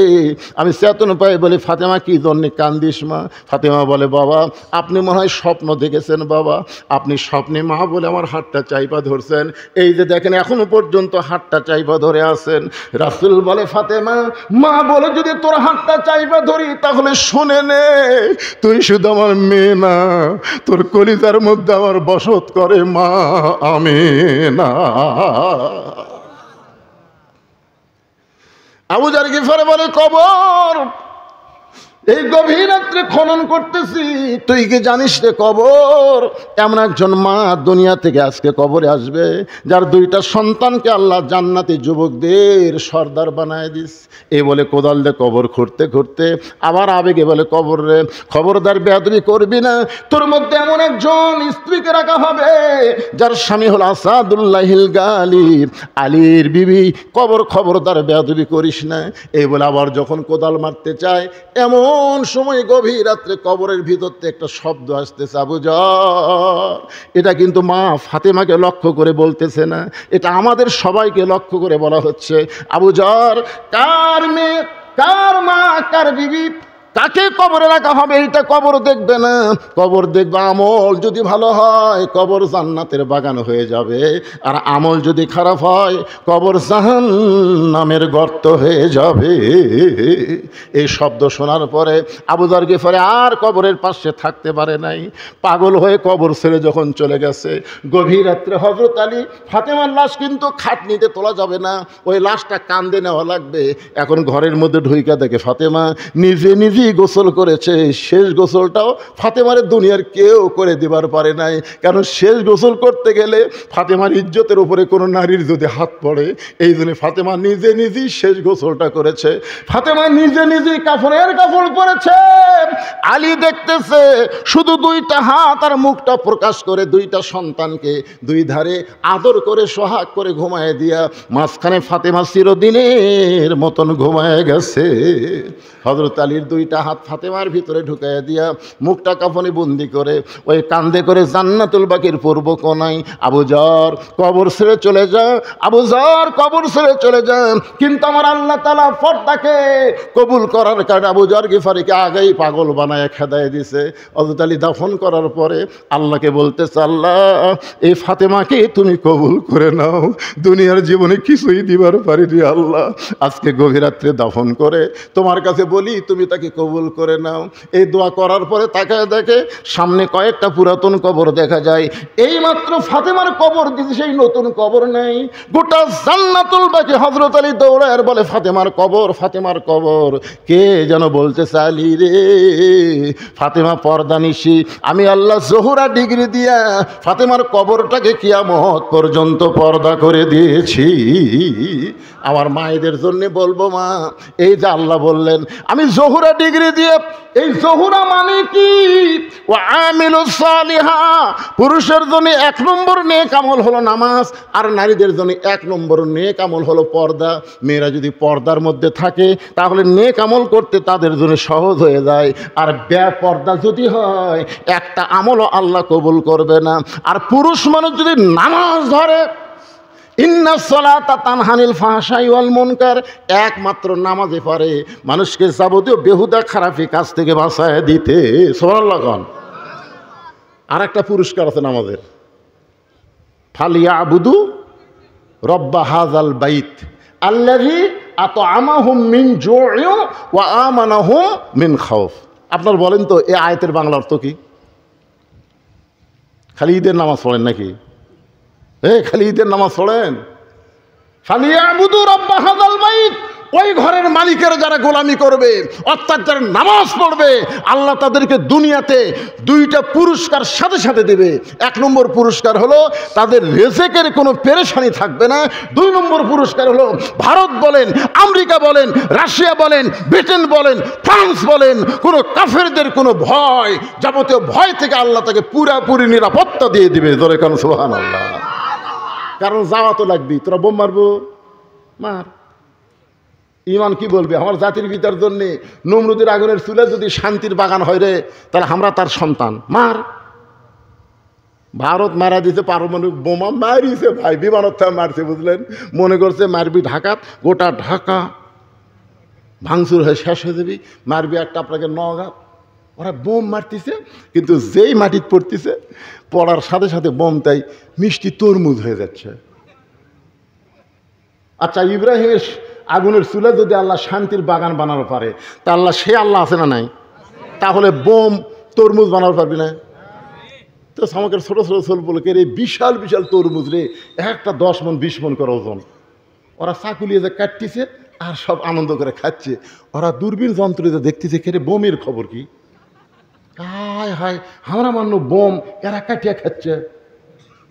আমি চেতন পাই, বলি, ফাতেমা কি জন্যে কান্দিস মা? ফাতেমা বলে, বাবা আপনি মনে হয় স্বপ্ন দেখেছেন বাবা, আপনি স্বপ্নে মা বলে আমার হাতটা চাইপা ধরছেন, এই যে দেখেন এখনো পর্যন্ত হাতটা চাইপা ধরে আছেন। রাসূল বলে, ফাতেমা মা বলে যদি তোর হাতটা চাইপা ধরি তাহলে শুনে নে, তুই শুধু আমার মেয়ে না, তোর কলিজার মধ্যে আমার বসত করে মা আমিনা। আবু যার গিফার বলে, কবর এই গভীর রাত্রে খনন করতেছি, তুই কি জানিস রে কবর এমন একজন মা দুনিয়া থেকে আজকে কবরে আসবে যার দুইটা সন্তানকে আল্লাহ জান্নাতি যুবকদের সর্দার বানায় দিস। এই বলে কোদাল দিয়ে কবর খুঁড়তে খুঁড়তে আবার আবেগে বলে, কবর রে খবরদার বেয়াদবি করবি না, তোর মধ্যে এমন একজন স্ত্রীকে রাখা হবে যার স্বামী হল আসাদুল্লাহিল গালিব, আলীর বিবি, কবর খবরদার বেয়াদবি করিস না। এই বলে আবার যখন কোদাল মারতে চায় এমন সময় গভীর রাত্রে কবরের ভিতর থেকে একটা শব্দ আসতেছে, আবু যার। এটা কিন্তু মা ফাতেমাকে লক্ষ্য করে বলতেছে না, এটা আমাদের সবাইকে লক্ষ্য করে বলা হচ্ছে। আবু যার কার মেয়ে, কার মা, কার বিবি, কাকে কবরে রাখা হবে এটা কবর দেখবে না, কবর দেখবে আমল যদি ভালো হয় কবর জান্নাতের বাগান হয়ে যাবে, আর আমল যদি খারাপ হয় কবর জাহান্নামের গর্ত হয়ে যাবে। এই শব্দ শোনার পরে আবু যার গিফারি আর কবরের পাশে থাকতে পারে নাই, পাগল হয়ে কবর ছেড়ে যখন চলে গেছে। গভীর রাত্রে হযরত আলী, ফাতেমার লাশ কিন্তু খাটনিতে তোলা যাবে না, ওই লাশটা কান্দে নেওয়া লাগবে। এখন ঘরের মধ্যে ঢুইকা দেখে ফাতেমা নিজে নিজে গোসল করেছে। শেষ গোসলটাও ফাতেমার দুনিয়ার কেউ করে দিবার পারে নাই, কারণ শেষ গোসল করতে গেলে ফাতেমার ইজ্জতের উপরে কোনো নারীর যদি হাত পড়ে, এই জন্য ফাতেমা নিজে নিজেই শেষ গোসলটা করেছে। ফাতেমা নিজে নিজেই কাফনের কাপড় পরেছে। আলী দেখতেছে শুধু দুইটা হাত আর মুখটা প্রকাশ করে দুইটা সন্তানকে দুই ধারে আদর করে সোহাগ করে ঘুমায় দিয়া মাঝখানে ফাতেমা চিরদিনের মতন ঘুমায় গেছে। হযরত আলীর দুইটা হাত ফাতেমার ভিতরে ঢুকাইয়া দিয়া মুখটা কাফনে বন্দি করে ওই কান্দে করে জান্নাতুল বাকির পূর্ব কোনায়, আবু যার কবর ছেড়ে চলে যা, আবু যার কবর ছেড়ে চলে যা। কিন্তু আমার আল্লাহ তাআলা পর্দাকে কবুল করার কারণে আবু যার গিফারিকে আগেই পাগল বানায় খেদায় দিছে। হযরত আলী দাফন করার পরে আল্লাহকে বলতেছে, আল্লাহ এই ফাতেমাকে তুমি কবুল করে নাও, দুনিয়ার জীবনে কিছুই দিবার পারিনি আল্লাহ, আজকে গভীর রাত্রে দাফন করে তোমার কাছে বলি তুমি তাকে কবুল করে নাও। এই দোয়া করার পরে তাকায় দেখে সামনে কয়েকটা পুরাতন কবর দেখা যায়। এই মাত্র ফাতেমার কবর দিতে সেই নতুন কবর নেই, গোটা জান্নাতুল বাকি। হযরত আলী দৌড়ায় বলে, ফাতেমার কবর, ফাতেমার কবর। কে যেন বলতেছে, আলী রে ফাতেমা পর্দানিশি, আমি আল্লাহ জোহরা ডিগ্রি দিয়া ফাতেমার কবরটাকে কিয়ামত পর্যন্ত পর্দা করে দিয়েছি। আমার মায়েদের জন্য বলবো, মা এই যে আল্লাহ বললেন আমি জোহরা ডিগ্রি দিয়ে, এই জোহরা মানে কি? ও আমিলুস সালিহা, পুরুষের জন্য 1 নম্বর নেক আমল হলো নামাজ, আর নারীদের জন্য 1 নম্বর নেক আমল হলো পর্দা। মেয়েরা যদি পর্দার মধ্যে থাকে তাহলে নেক আমল করতে তাদের জন্য সহজ হয়ে যায়, আর বেপর্দা যদি হয় একটা আমলও আল্লাহ কবুল করবে না। আর পুরুষ মানুষ যদি নামাজ ধরে, ইন্না সলাতা তানহানিল ফাহশাই ওয়াল মুনকার, একমাত্র নামাজে পারে মানুষকে যাবতীয় বেহুদা খারাপি কাজ থেকে বাঁচায় দিতে। সুবহানাল্লাহ। আর একটা পুরস্কার আছে নামাজের, ফালিয়াবুদু রব্বা হাযাল বাইত আল্লাযী আত'আমাহুম মিন জু'ইন ওয়া আমানাহুম মিন খাউফ। আপনার বলেন তো এই আয়াতের বাংলা অর্থ কি? খালি ঈদের নামাজ পড়েন নাকি? খালি ঈদের নামাজ পড়েন? ফালিয়াবুদু রব্বা হাযাল বাইত, ওই ঘরের মালিকের যারা গোলামি করবে অর্থাৎ যারা নামাজ পড়বে, আল্লাহ তাদেরকে দুনিয়াতে দুইটা পুরস্কার সাথে সাথে দেবে। 1 নম্বর পুরস্কার হলো তাদের রিজিকের কোনো পেরেশানি থাকবে না। 2 নম্বর পুরস্কার হলো ভারত বলেন, আমেরিকা বলেন, রাশিয়া বলেন, ব্রিটেন বলেন, ফ্রান্স বলেন, কোনো কাফেরদের কোনো ভয়, যাবতীয় ভয় থেকে আল্লাহ তাকে পুরাপুরি নিরাপত্তা দিয়ে দিবে। জোরে কান সুবহানাল্লাহ। কারণ যাওয়া তো লাগবি, তোরা বোম মারবো, মার। ইমান কি বলবে? আমার জাতির পিতার জন্য নমরুদের আগুনের চুলে যদি শান্তির বাগান হয় রে, তাহলে আমরা তার সন্তান, মার। ভারত মারা দিতে পারমাণবিক বোমা মারিছে ভাই, বিমানত মারছে, বুঝলেন? মনে করছে মারবি ঢাকাত, গোটা ঢাকা ভাঙচুর হয়ে শেষ হয়ে যাবি, মারবি একটা আপনাকে নগাঁ। ওরা বোম মারতেছে, কিন্তু যেই মাটিত পড়তেছে, পড়ার সাথে সাথে বোম তাই মিষ্টি তরমুজ হয়ে যাচ্ছে। আচ্ছা, ইব্রাহিমের আগুনের চুলে যদি আল্লাহ শান্তির বাগান বানানো পারে, তা আল্লাহ সে আল্লাহ আছে না নাই? তাহলে বোম তরমুজ বানাতে পারবি না? তো আমাকে ছোটো ছোটো ছোলপোলকে এই বিশাল বিশাল তরমুজ রে, একটা 10 মণ 20 মণ করে ওজন, ওরা চাকুলিয়ে যে কাটতেছে আর সব আনন্দ করে খাচ্ছে। ওরা দূরবীন যন্ত্রে দেখতেছে, কে রে বোমের খবর কি? হায় হায়, আমরা মান্য বোম, এরা কাটিয়া খাচ্ছে।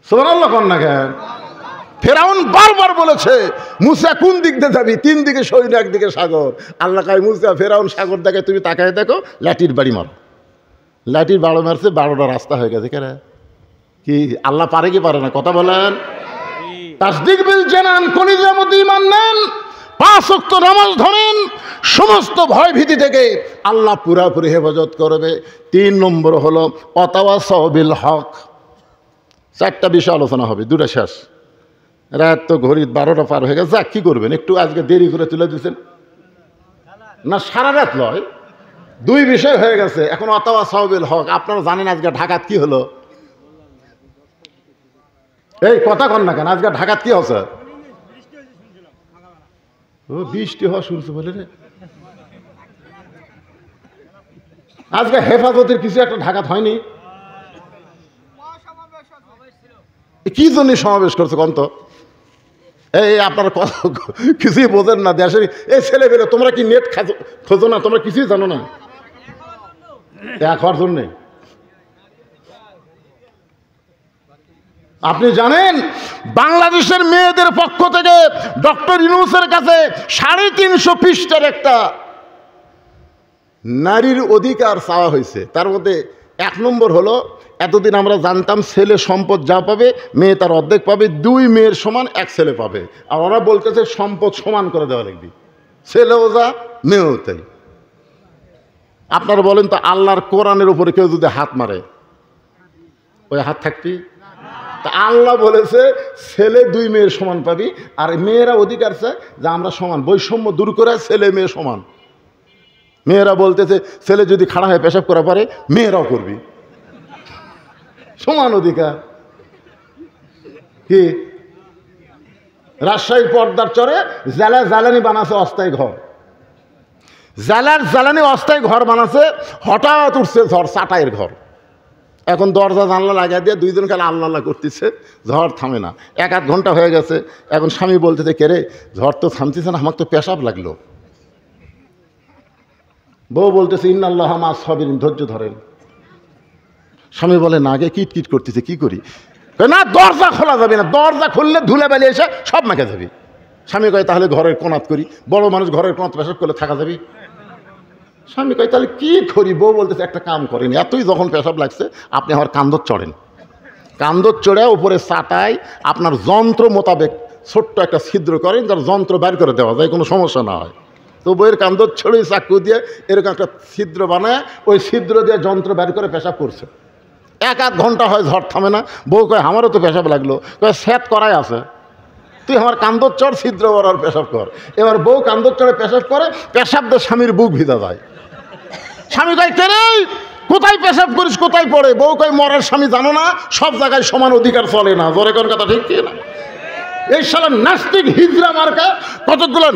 সুবহানাল্লাহ কন না কেন? ফেরাউন বারবার বলেছে, মুসা কোন দিক দিয়ে যাবি? 3 দিকে সৈন্য, একদিকে সাগর। আল্লাহ কাই মুসা, ফেরাউন সাগর দেখে তুমি তাকায় দেখো, লাঠির বাড়ি মারো। লাঠির বাড়ো মারছে, 12টা রাস্তা হয়ে গেছে। কেন কি আল্লাহ পারে কি পারে না? কথা বলেন। তাসদিক বিল জানান, কলিজার মধ্যে ঈমান নেন, 5 ওয়াক্ত নামাজ ধরেন, সমস্ত ভয় ভীতি থেকে আল্লাহ পুরাপুরি হেফাজত করবে। 3 নম্বর হলো ওয়াতাওয়াসাউ বিল হক। 4টা বিষয় আলোচনা হবে, 2টা শেষ। রাত তো ঘড়ির 12টা পার হয়ে গেছে। যাক, কি করবেন, একটু আজকে দেরি করে তুলে দিচ্ছেন না, সারা রাত নয়, 2 বিষয় হয়ে গেছে। এখন ওয়াতাওয়াসাউ বিল হক। আপনারা জানেন আজকে ঢাকাত কি হলো? এই কথা কন না কেন? আজকে ঢাকাত কি হচ্ছে? ও বৃষ্টি হওয়া শুনছে বলে রে। আজকে হেফাজতের কিছু একটা ঢাকাত হয়নি? কি জন্য সমাবেশ করছে কন্ত? এই আপনার কিছুই বোঝেন না দেশের এই ছেলে পেলে। তোমরা কি নেট খোঁজো না? তোমরা কিছুই জানো না? এক হওয়ার জন্যে আপনি জানেন বাংলাদেশের মেয়েদের পক্ষ থেকে ডক্টর ইউনূসের কাছে 350 পৃষ্ঠার একটা নারীর অধিকার চাওয়া হয়েছে। তার মধ্যে 1 নম্বর হলো, এতদিন আমরা জানতাম ছেলে সম্পদ যা পাবে মেয়ে তার অর্ধেক পাবে, 2 মেয়ের সমান 1 ছেলে পাবে। আর ওরা বলতেছে সম্পদ সমান করে দেওয়া লাগবে, ছেলেও যা মেয়েও তাই। আপনারা বলেন তো, আল্লাহর কোরআনের উপরে কেউ যদি হাত মারে, ওই হাত থাকবি? তা আল্লাহ বলেছে ছেলে 2 মেয়ের সমান পাবি, আর মেয়েরা অধিকার চায় যে আমরা সমান, বৈষম্য দূর করে ছেলে মেয়ে সমান। মেয়েরা বলতেছে ছেলে যদি খাড়া হয়ে পেশাব করা পারে মেয়েরাও করবি, সমান অধিকার। কি রাজশাহীর পর্দার চরে জ্বালানি বানাচ্ছে অস্থায়ী ঘর, জ্বালানি অস্থায়ী ঘর বানাচ্ছে। হঠাৎ উঠছে ঝড়, চাটাইয়ের ঘর। এখন দরজা জানলা লাগিয়ে দিয়ে 2 জন খালি আল্লাহ আল্লাহ করতেছে, ঝড় থামে না। 1-8 ঘন্টা হয়ে গেছে। এখন স্বামী বলতেছে, কে রে ঝড় তো থামতেছে না, আমার তো পেশাব লাগলো। বউ বলতেছে ইন্নাল্লাহা মা'আস সাবিরিন, ধৈর্য ধরেন। স্বামী বলে না, আগে কিট কিট করতেছে, কি করি? না, দরজা খোলা যাবে না, দরজা খুললে ধুলে বেলিয়ে এসে সব মাকে যাবে। স্বামী কয় তাহলে ঘরের কোনাত করি। বড় মানুষ ঘরের কোনাত পেশাব করলে থাকা যাবে? স্বামী কয় তাহলে কি করি? বউ বলতেছে একটা কাম করেন, এতই যখন পেশাব লাগছে আপনি আমার কান্দর চড়েন, কান্দর চড়ে উপরে চাটাই আপনার যন্ত্র মোতাবেক ছোট্ট একটা ছিদ্র করেন, যার যন্ত্র বের করে দেওয়া যায়, কোনো সমস্যা না হয়। তো বইয়ের কান্দর ছড়ে চাকু দিয়ে এরকম একটা ছিদ্র বানায়, ওই ছিদ্র দিয়ে যন্ত্র বের করে পেশাব করছে। 1-8 ঘন্টা হয়, ঝড় থামে না। বউ কয় আমারও তো পেশাব লাগলো। কয় সেট করাই আছে, তুই আমার কান্দর চড়, ছিদ্র বরাবর পেশাব কর। এবার বউ কান্দর চড়ে পেশাব করে, পেশাব দিয়ে স্বামীর বুক ভিজা যায়। স্বামী কয় কে রে, কোথায় পেশাব করিস, কোথায় পড়ে? বউ কয় মরার স্বামী জানো না, সব জায়গায় সমান অধিকার চলে না। জোরে কোন কথা ঠিক কি না? এই শালা নাস্তিক হিজড়া মার্কা কতগুলো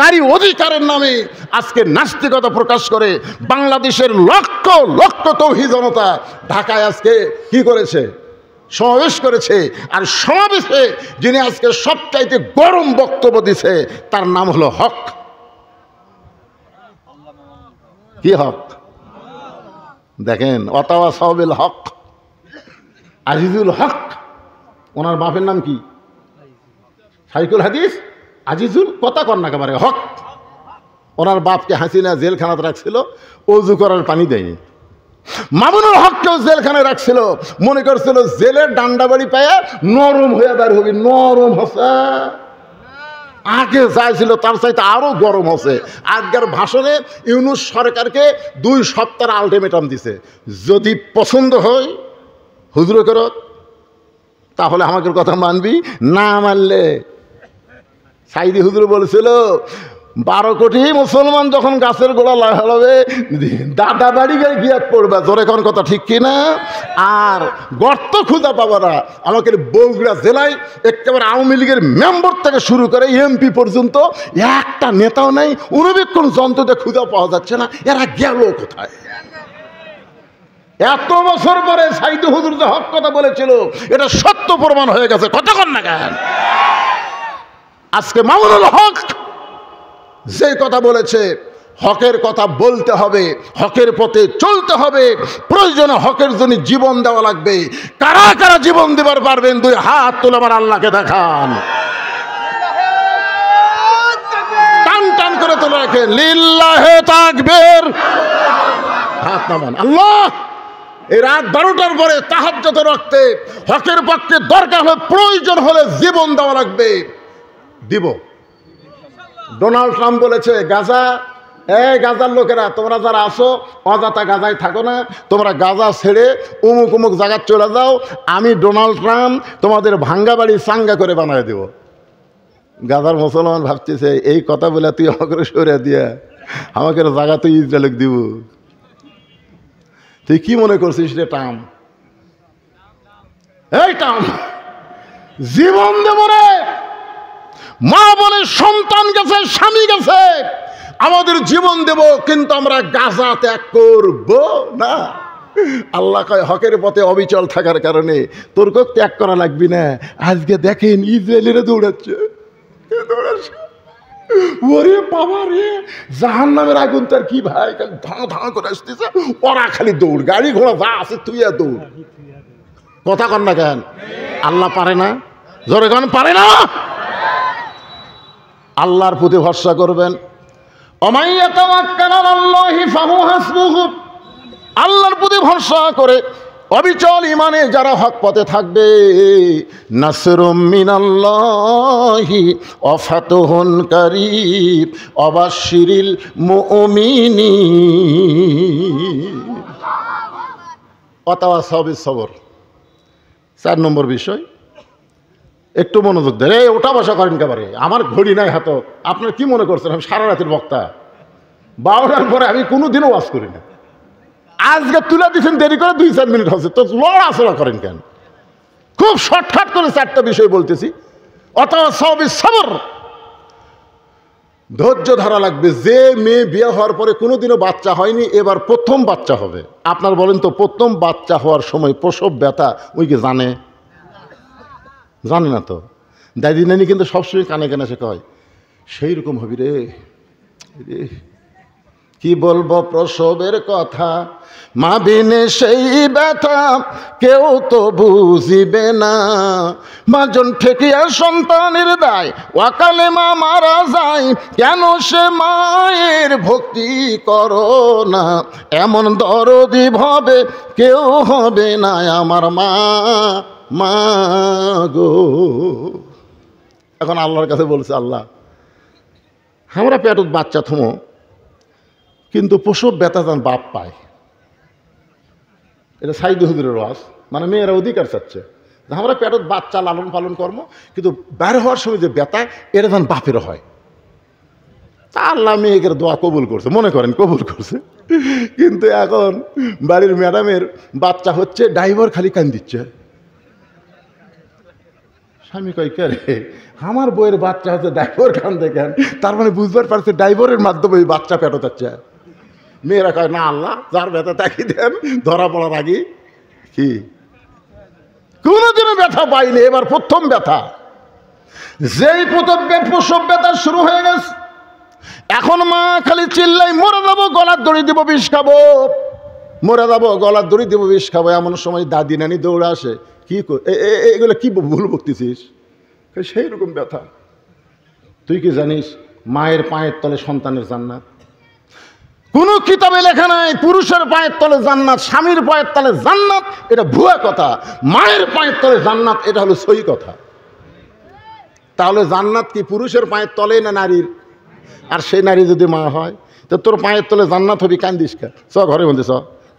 নারী অধিকারের নামে আজকে নাস্তিকতা প্রকাশ করে বাংলাদেশের লক্ষ লক্ষ তৌহিদ জনতা ঢাকায় আজকে কি করেছে? সমাবেশ করেছে। আর সমাবেশে যিনি আজকে সবচাইতে গরম বক্তব্য দিছে তার নাম হলো হক। কি হক? দেখেন, ওয়াতাওয়া সাওবিল হক, আজিজুল হক। ওনার বাপের নাম কি? সাইকুল হাদিস আজিজুল কথা কর না একেবারে হক। ওনার বাপকে হাসিনা জেলখানাতে রাখছিল, অজু করার পানি দেয়নি। মামুনুল হককেও জেলখানায় রাখছিল, মনে করছিল জেলের ডান্ডা বাড়ি পায়া নরম হয়ে বের হবি। নরম হচ্ছে, আগে চাইছিল তার চাইতে আরো গরম হচ্ছে। আজকের ভাষণে ইউনূস সরকারকে 2 সপ্তাহের আলটিমেটাম দিছে, যদি পছন্দ হয় হুজুর করো তাহলে আমাকে কথা মানবি, না মানলে সাইদি হুজুর বলেছিল 12 কোটি মুসলমান যখন গাছের গোড়া লাগাবে দাদা বাড়ি গায়ে গিয়াত পড়বে। জোরে কোন কথা ঠিক কিনা? আর গর্ত খুঁজা পাবো না। আমাকে বগুড়া জেলায় একেবারে আওয়ামী লীগের মেম্বার থেকে শুরু করে এমপি পর্যন্ত একটা নেতাও নেই, অনুবীক্ষণ যন্ত্রতে খুঁজা পাওয়া যাচ্ছে না। এরা গেল কোথায়? এত বছর পরে সাইদি হুজুর যে হক কথা বলেছিল এটা সত্য প্রমাণ হয়ে গেছে। কতক্ষণ না কেন আজকে মামুনুল হক যে কথা বলেছে, হকের কথা বলতে হবে, হকের পথে চলতে হবে, প্রয়োজনে হকের জন্য জীবন দেওয়া লাগবে। কারা কারা জীবন দেবার পারবেন 2 হাত তুলে আমার আল্লাহকে দেখান। টান টান করে তুলে রাখেন, লিল্লাহে তাকবীর। হাত নামান। আল্লাহ, এই রাত 12টার পরে তাহাজ্জুদ রক্তে হকের পক্ষে দরকার হলে প্রয়োজন হলে জীবন দেওয়া লাগবে, দিব। ডোনাল্ড ট্রাম্প বলেছে গাজা, গাজার লোকেরা তোমরা যারা আসো অযথা গাজায় থাকো না, তোমরা গাজা ছেড়ে অমুক অমুক জায়গায় চলে যাও, আমি ডোনাল্ড ট্রাম্প তোমাদের ভাঙ্গা বাড়ি চাঙ্গা করে বানায় দেব। গাজার মুসলমান ভাবতেছে এই কথা বলে তুই আমাকে সরিয়ে দিয়া আমাকে জায়গা তুই ইসরায়েল দিব। তুই কি মনে করছিস রে ট্রাম্প? এই ট্রাম্প, জীবন দেব রে। মা বলে সন্তান গেছে, স্বামী গেছে, আমাদের জীবন দেব, কিন্তু আমরা গাজা ত্যাগ করব না। আল্লাহ কয় হকের পথে অবিচল থাকার কারণে তোর কেউ ত্যাগ করা লাগবি না। আজকে দেখেন ইসরায়েলিরা দৌড়াচ্ছে। ওরে বাবা রে, জাহান্নামের আগুন তার কি ভাই, খালি ধাঁ ধাঁ করে আসতেছে। ওরা খালি দৌড়, গাড়ি ঘোড়া যা আছে তুই আর দৌড়। কথা কন না কেন? আল্লাহ পারে না? জোরে কন পারে না? আল্লাহর প্রতি ভরসা করবেন। আল্লাহর প্রতি ভরসা করে অবিচল ইমানে যারা হক পথে থাকবে, নাসরুম মিনাল্লাহি ওয়া ফাতহুন কারীব ওয়াবাশশিরিল মুমিনিন। ওয়াতাওয়াসাউ বিস সবর। 4 নম্বর বিষয়, একটু মনোযোগ দেন। এই ওটা বসা করেন একেবারে, আমার ঘড়ি নাই হাত। আপনার কি মনে করছেন আমি সারা রাতের বক্তা? 12টার পরে আমি কোনোদিনও ওয়াজ করি না। আজকে তুলে দিচ্ছেন দেরি করে 2-4 মিনিট হচ্ছে, তো লড়াচড়া করেন কেন? খুব শর্টকাট করে 4টা বিষয় বলতেছি। ওয়াতাওয়াসাউ বিস সবর, ধৈর্য ধরা লাগবে। যে মেয়ে বিয়ে হওয়ার পরে কোনোদিনও বাচ্চা হয়নি, এবার প্রথম বাচ্চা হবে, আপনার বলেন তো প্রথম বাচ্চা হওয়ার সময় প্রসব ব্যথা ওই কি জানে? জানে না তো। দাদি নানি কিন্তু সবসময় কানে কানে সে কয় সেই রকম হবি রে। কি বলবো প্রসবের কথা, মা বিনে সেই ব্যথা কেউ তো বুঝিবে না। মাজন ঠেকিয়া সন্তানের দায়, ওয়াকালে মা মারা যায়, কেন সে মায়ের ভক্তি করো না। এমন দরদি ভাবে কেউ হবে না আমার মা, মা গো। এখন আল্লাহর কাছে বলছে, আল্লাহ আমরা পেটত বাচ্চা থমো, কিন্তু প্রসব ব্যথা যেন বাপ পায়। এটা সাইদি হুজুরের ওয়াজ, মানে মেয়েরা অধিকার চাচ্ছে আমরা পেটত বাচ্চা লালন পালন কর্ম, কিন্তু বাইরে হওয়ার সময় যে ব্যথা এটা যেন বাপেরও হয়। তা আল্লাহ মেয়েকের দোয়া কবুল করছে, মনে করেন কবুল করছে। কিন্তু এখন বাড়ির ম্যাডামের বাচ্চা হচ্ছে, ড্রাইভার খালি কান দিচ্ছে। স্বামী কয় কে রে, আমার বইয়ের বাচ্চা হচ্ছে, ড্রাইভার কান দেখেন, তার মানে বুঝবার পারছে ড্রাইভারের মাধ্যমে ওই বাচ্চা পেটো যাচ্ছে। মেয়েরা কয় না আল্লাহ যার ব্যথা তাকে দেন, ধরা পড়ার আগে কি কোনোদিনও ব্যথা পাইনি, এবার প্রথম ব্যথা। যেই প্রথম প্রসব ব্যথা শুরু হয়ে গেছে, এখন মা খালি চিল্লাই মরে যাবো, গলার দড়ি দিব, বিষ খাবো, মরে যাবো, গলার দড়ি দিব, বিষ খাবো। এমন সময় দাদি নানি দৌড়ে আসে, কি এগুলো কি ভুল বকতেছিস? সেই রকম ব্যথা। তুই কি জানিস মায়ের পায়ের তলে সন্তানের জান্নাত? কোনো কিতাবে লেখা নাই পুরুষের পায়ের তলে জান্নাত, স্বামীর পায়ের তলে জান্নাত, এটা ভুয়া কথা। মায়ের পায়ের তলে জান্নাত, এটা হলো সহি কথা। তাহলে জান্নাত কি পুরুষের পায়ের তলে না নারীর? আর সেই নারী যদি মা হয়, তো তোর পায়ের তলে জান্নাত হবি, কান্দিস কা? চ ঘরের মধ্যে, চ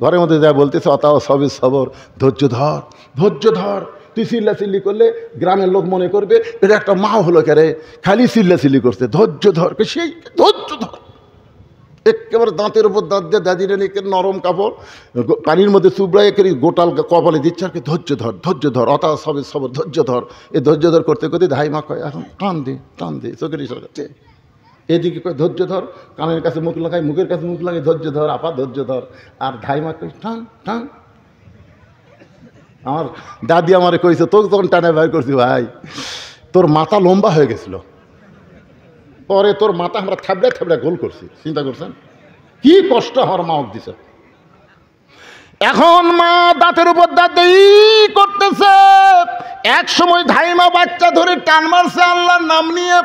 ঘরের মধ্যে যা বলতেছ, অতাও সবই সবর, ধৈর্য ধর, ধৈর্য ধর। তুই চিল্লা চিল্লি করলে গ্রামের লোক মনে করবে এটা একটা মা হলো কেরে, খালি চিল্লা চিল্লি করছে। ধৈর্য ধর, সেই ধৈর্য ধর। একেবারে দাঁতের উপর দাঁত দিয়ে দাদি রানীকে নরম কাপড় পানির মধ্যে চুবড়াই করে গোটাল কপালে দিচ্ছে, আর কি ধৈর্য ধর, ধৈর্য ধর, অতা সবে সবর, ধৈর্য ধর। এই ধৈর্য ধর করতে করতে ধাই মা কয় এখন টান দে, টান দে, চোখের ইশারা করছে। এদিকে কয় ধৈর্য ধর, কানের কাছে মুখ লাগাই, মুখের কাছে মুখ লাগাই, ধৈর্য ধর আপা, ধৈর্য ধর। আর ধাই মা কয় টান টান। আমার দাদি আমারে কইছে, তোকে তখন টানে বাইর করছি, ভাই তোর মাথা লম্বা হয়ে গেছিল, পরে তোর মাথা আমরা থাবড়ে থাবড়ে গোল করছি। চিন্তা করছেন কি কষ্ট আমার মা দিছে। এখন মা দাঁতের উপর দাঁত করতেছে, এক সময় ধাইমা বাচ্চা ধরে টান মারছে আল্লাহর নাম নিয়ে,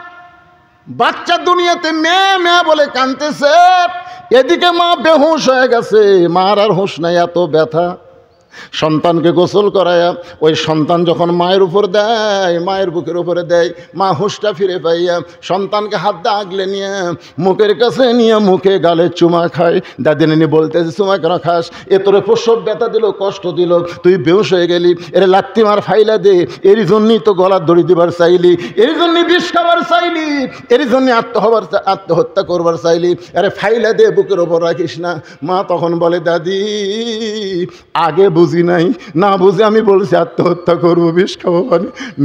বাচ্চা দুনিয়াতে মেয়ে মেয়ে বলে কাঁদতেছে। এদিকে মা বেহুশ হয়ে গেছে, মার আর হুঁশ নাই, এত ব্যথা। সন্তানকে গোসল করায়া ওই সন্তান যখন মায়ের উপর দেয়, মায়ের বুকের উপরে দেয়, মা হুঁশটা ফিরে পাইয়া সন্তানকে হাত দিয়ে আগলে নিয়ে মুখের কাছে নিয়ে মুখে গালে চুমা খায়। দাদি নানি বলতেছে, চুমা কেন খাস? এ তোরে প্রসব ব্যথা দিল, কষ্ট দিল, তুই বেহুশ হয়ে গেলি, এর লাত্তি মার ফাইলা দে, এর জন্যই তো গলার দড়ি দিবার চাইলি, এর জন্যই বিষ খাবার চাইলি, এর জন্যই আত্মহত্যা করবার চাইলি, আরে ফাইলা দে, বুকের ওপর রাখিস না। মা তখন বলে, দাদি আগে বুঝি নাই, না বুঝে আমি বলছি আত্মহত্যা করবো, বিষ খাবো,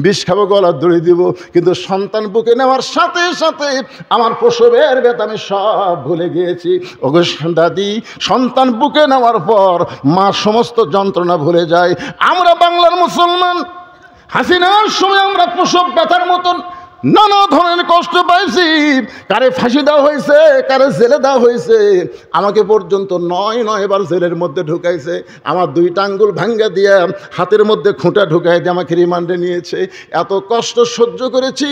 বিষ খাবো, গলার দড়ি দিব। কিন্তু সন্তান বুকে নেওয়ার সাথে সাথে আমার প্রসবের ব্যথা আমি সব ভুলে গিয়েছি। ওগো দাদি, সন্তান বুকে নেওয়ার পর মা সমস্ত যন্ত্রণা ভুলে যায়। আমরা বাংলার মুসলমান, হাসিনার সময় আমরা প্রসব ব্যথার মতন নানা ধরনের কষ্ট পাইছি। কারে ফাঁসি দেওয়া হয়েছে, কারে জেলে দেওয়া হয়েছে। আমাকে পর্যন্ত 9 বার জেলের মধ্যে ঢুকাইছে। আমার 2টা আঙ্গুল ভাঙ্গা দিয়ে হাতের মধ্যে খুঁটা ঢুকাই দিয়ে আমাকে রিমান্ডে নিয়েছে। এত কষ্ট সহ্য করেছি,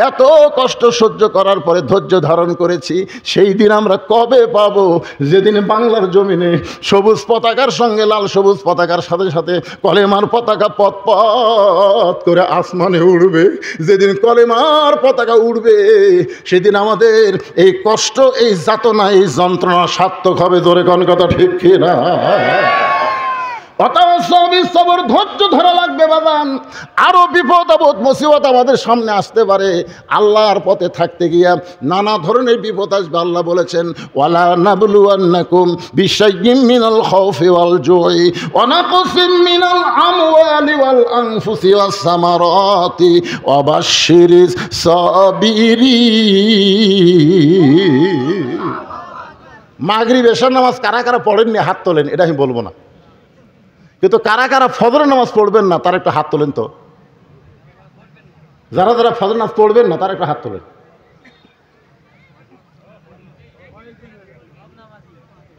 এত কষ্ট সহ্য করার পরে ধৈর্য ধারণ করেছি। সেই দিন আমরা কবে পাবো যেদিন বাংলার জমিনে সবুজ পতাকার সঙ্গে লাল সবুজ পতাকার সাথে সাথে কলেমার পতাকা পথ পথ করে আসমানে উড়বে। যেদিন কলেমার পতাকা উড়বে সেদিন আমাদের এই কষ্ট, এই যাতনা, এই যন্ত্রণা সার্থক হবে। জোরে কোন কথা ঠিক কিনা? ধৈর্য ধরা লাগবে বাবান। আরো বিপদ আপদ মুসিবত আমাদের সামনে আসতে পারে। আল্লাহর পথে থাকতে গিয়া নানা ধরনের বিপদ আসবে। আল্লাহ বলেছেন, ওয়ালা নাবলুয়ান্নাকুম বিশাইয়্যিম মিনাল খাউফি ওয়াল জুই ওয়া নাকসিম মিনাল আমওয়ালি ওয়াল আনফুসি ওয়াস সামারাতি ওয়া বাশশিরিস সাবিরিন। মাগরিব এশার নামাজ কারা কারা পড়েননি হাত তোলেন, এটা আমি বলবো না। কিন্তু কারা কারা ফজরের নামাজ পড়বেন না তারা একটু হাত তোলেন তো। যারা যারা ফজর নামাজ পড়বেন না তারা একটু হাত তোলেন।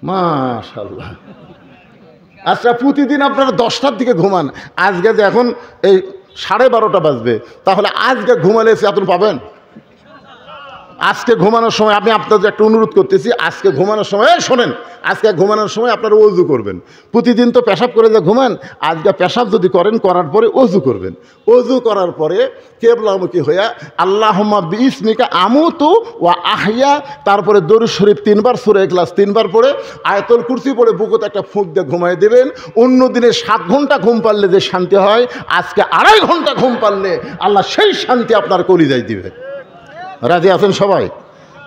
মাশাআল্লাহ। আচ্ছা, প্রতিদিন আপনারা 10টার দিকে ঘুমান, আজকে যে এখন এই 12:30 বাজবে, তাহলে আজকে ঘুমালে এত পাবেন? আজকে ঘুমানোর সময় আমি আপনাদের একটা অনুরোধ করতেছি, আজকে ঘুমানোর সময় শোনেন, আজকে ঘুমানোর সময় আপনারা ওযু করবেন। প্রতিদিন তো পেশাব করে যে ঘুমান, আজকে পেশাব যদি করেন, করার পরে ওযু করবেন। ওযু করার পরে কিবলামুখী হইয়া আল্লাহুম্মা বিইসমিকা আমুতু ওয়া আহইয়া, তারপরে দরুদ শরীফ 3বার, সূরা ইখলাস 3বার পড়ে, আয়াতুল কুরসি পড়ে বুকুতে একটা ফুঁক দিয়ে ঘুমায় দেবেন। অন্য দিনে 7 ঘন্টা ঘুম পারলে যে শান্তি হয়, আজকে 2.5 ঘন্টা ঘুম পারলে আল্লাহ সেই শান্তি আপনার কলিজায় দিবে। রাজি আছেন সবাই?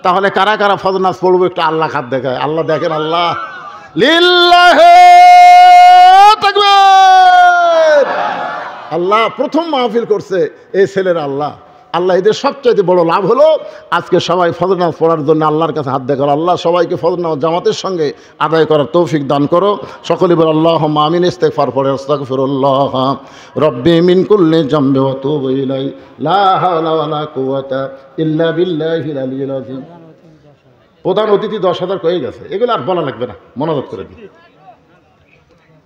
তাহলে কারা কারা ফজর নামাজ পড়বো একটু আল্লাহ খাত দেখায়। আল্লাহ দেখেন, আল্লাহ লিল্লাহি তাকবীর। আল্লাহ প্রথম মাহফিল করছে এই ছেলেরা। আল্লাহ আল্লাহ এদের সবচাইতে বড় লাভ হলো আজকে সবাই ফজর নামাজ পড়ার জন্য আল্লাহর কাছে হাত দেখার। আল্লাহ সবাইকে ফজর নামাজ জামাতের সঙ্গে আদায় করার তৌফিক দান করো। সকলে বলে আল্লাহুম্মা আমিন। ইস্তেগফার পড়ে আস্তাগফিরুল্লাহ রব্বি মিন কুল্লি যামবি ওয়া তুবু ইলাইহি লা হাওলা ওয়ালা কুওয়াতা ইল্লা বিল্লাহিল আলিয়্যিল আযীম। প্রধান অতিথি 10,000 কয়ে গেছে, এগুলো আর বলা লাগবে না, মনোযোগ করে দিন।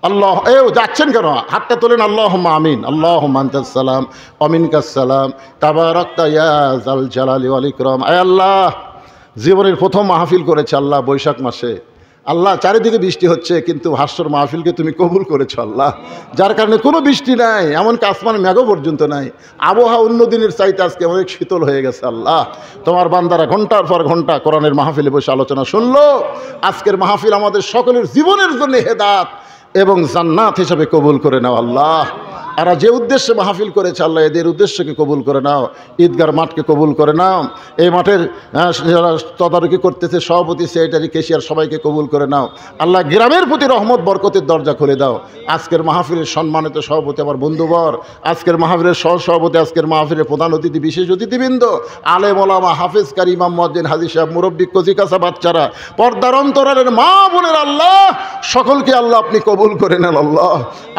আল্লাহ যাচ্ছেন কেন? হাতটা তোলেন। আল্লাহুম্মা আমিন। আল্লাহুম্মা আনতাস সালাম ওয়া মিনকাস সালাম তাবারাকতা ইয়া যাল জালালি ওয়াল ইকরাম। আয় আল্লাহ, জীবনের প্রথম মাহফিল করেছে আল্লাহ বৈশাখ মাসে। আল্লাহ চারিদিকে বৃষ্টি হচ্ছে, কিন্তু হাস্যর মাহফিলকে তুমি কবুল করেছো আল্লাহ, যার কারণে কোনো বৃষ্টি নাই, এমনকি আসমান মেঘও পর্যন্ত নাই। আবহাওয়া অন্য দিনের চাইতে আজকে অনেক শীতল হয়ে গেছে। আল্লাহ তোমার বান্দারা ঘন্টার পর ঘন্টা কোরআনের মাহফিলে বসে আলোচনা শুনলো। আজকের মাহফিল আমাদের সকলের জীবনের জন্য হেদায়েত এবং জান্নাত হিসাবে কবুল করে নাও আল্লাহ। এরা যে উদ্দেশ্যে মাহফিল করেছে আল্লাহ, এদের উদ্দেশ্যকে কবুল করে নাও। ঈদগার মাঠকে কবুল করে নাও। এই মাঠের যারা তদারকি করতেছে, সভাপতি, সেক্রেটারি, কেশিয়ার, সবাইকে কবুল করে নাও আল্লাহ। গ্রামের প্রতি রহমত বরকতের দরজা খুলে দাও। আজকের মাহফিলের সম্মানিত সভাপতি আমার বন্ধুবর, আজকের মাহফিলের সহসভাপতি, আজকের মাহফিলের প্রধান অতিথি, বিশেষ অতিথিবৃন্দ, আলেম ওলামা, হাফেজ, কারি, ইমাম, মুয়াজ্জিন, হাজী সাহেব, মুরব্বী, কচি কাঁচা বাচ্চারা, পর্দার অন্তরালের মা বোনের আল্লাহ সকলকে আল্লাহ আপনি কবুল করে নেন আল্লাহ।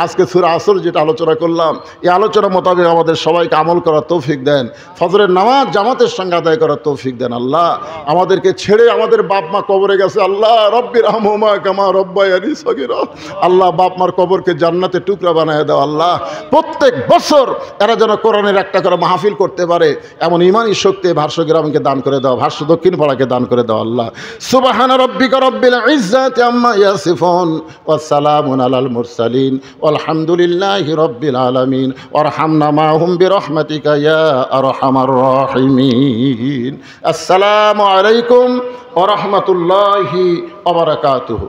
আজকে সূরা আসর যেটা আলোচনা করলাম, এই আলোচনা মোতাবেক আমাদের সবাইকে আমল করার তৌফিক দেন। ফজরের নামাজ জামাতের সঙ্গে আদায় করার তৌফিক দেন আল্লাহ। আমাদেরকে ছেড়ে আমাদের বাপ মা কবরে গেছে আল্লাহ, রব্বির রহমহুমা কামা রব্বায়ানি সগীরা। আল্লাহ বাপ মার কবরকে জান্নাতে টুকরা বানায় দাও আল্লাহ। প্রত্যেক বছর এরা যেন কোরআনের একটা করে মাহফিল করতে পারে এমন ইমানি শক্তি ভাষ্য গ্রামকে দান করে দাও, ভাষ্য দক্ষিণ পাড়াকে দান করে দাও আল্লাহ। সুবহানা রাব্বিকা রাব্বিল ইজ্জাতি আম্মা ইয়াসিফুন ওয়া সালামুন আলাল মুরসালিন ওয়ালহামদুলিল্লাহি রাব্বিল আলামিন ওয়ারহামনা মাহুম বিরহমাতিকা ইয়া আরহামার রাহিমিন। আসসালামু আলাইকুম ওয়া রাহমাতুল্লাহি ওয়া বারাকাতুহু।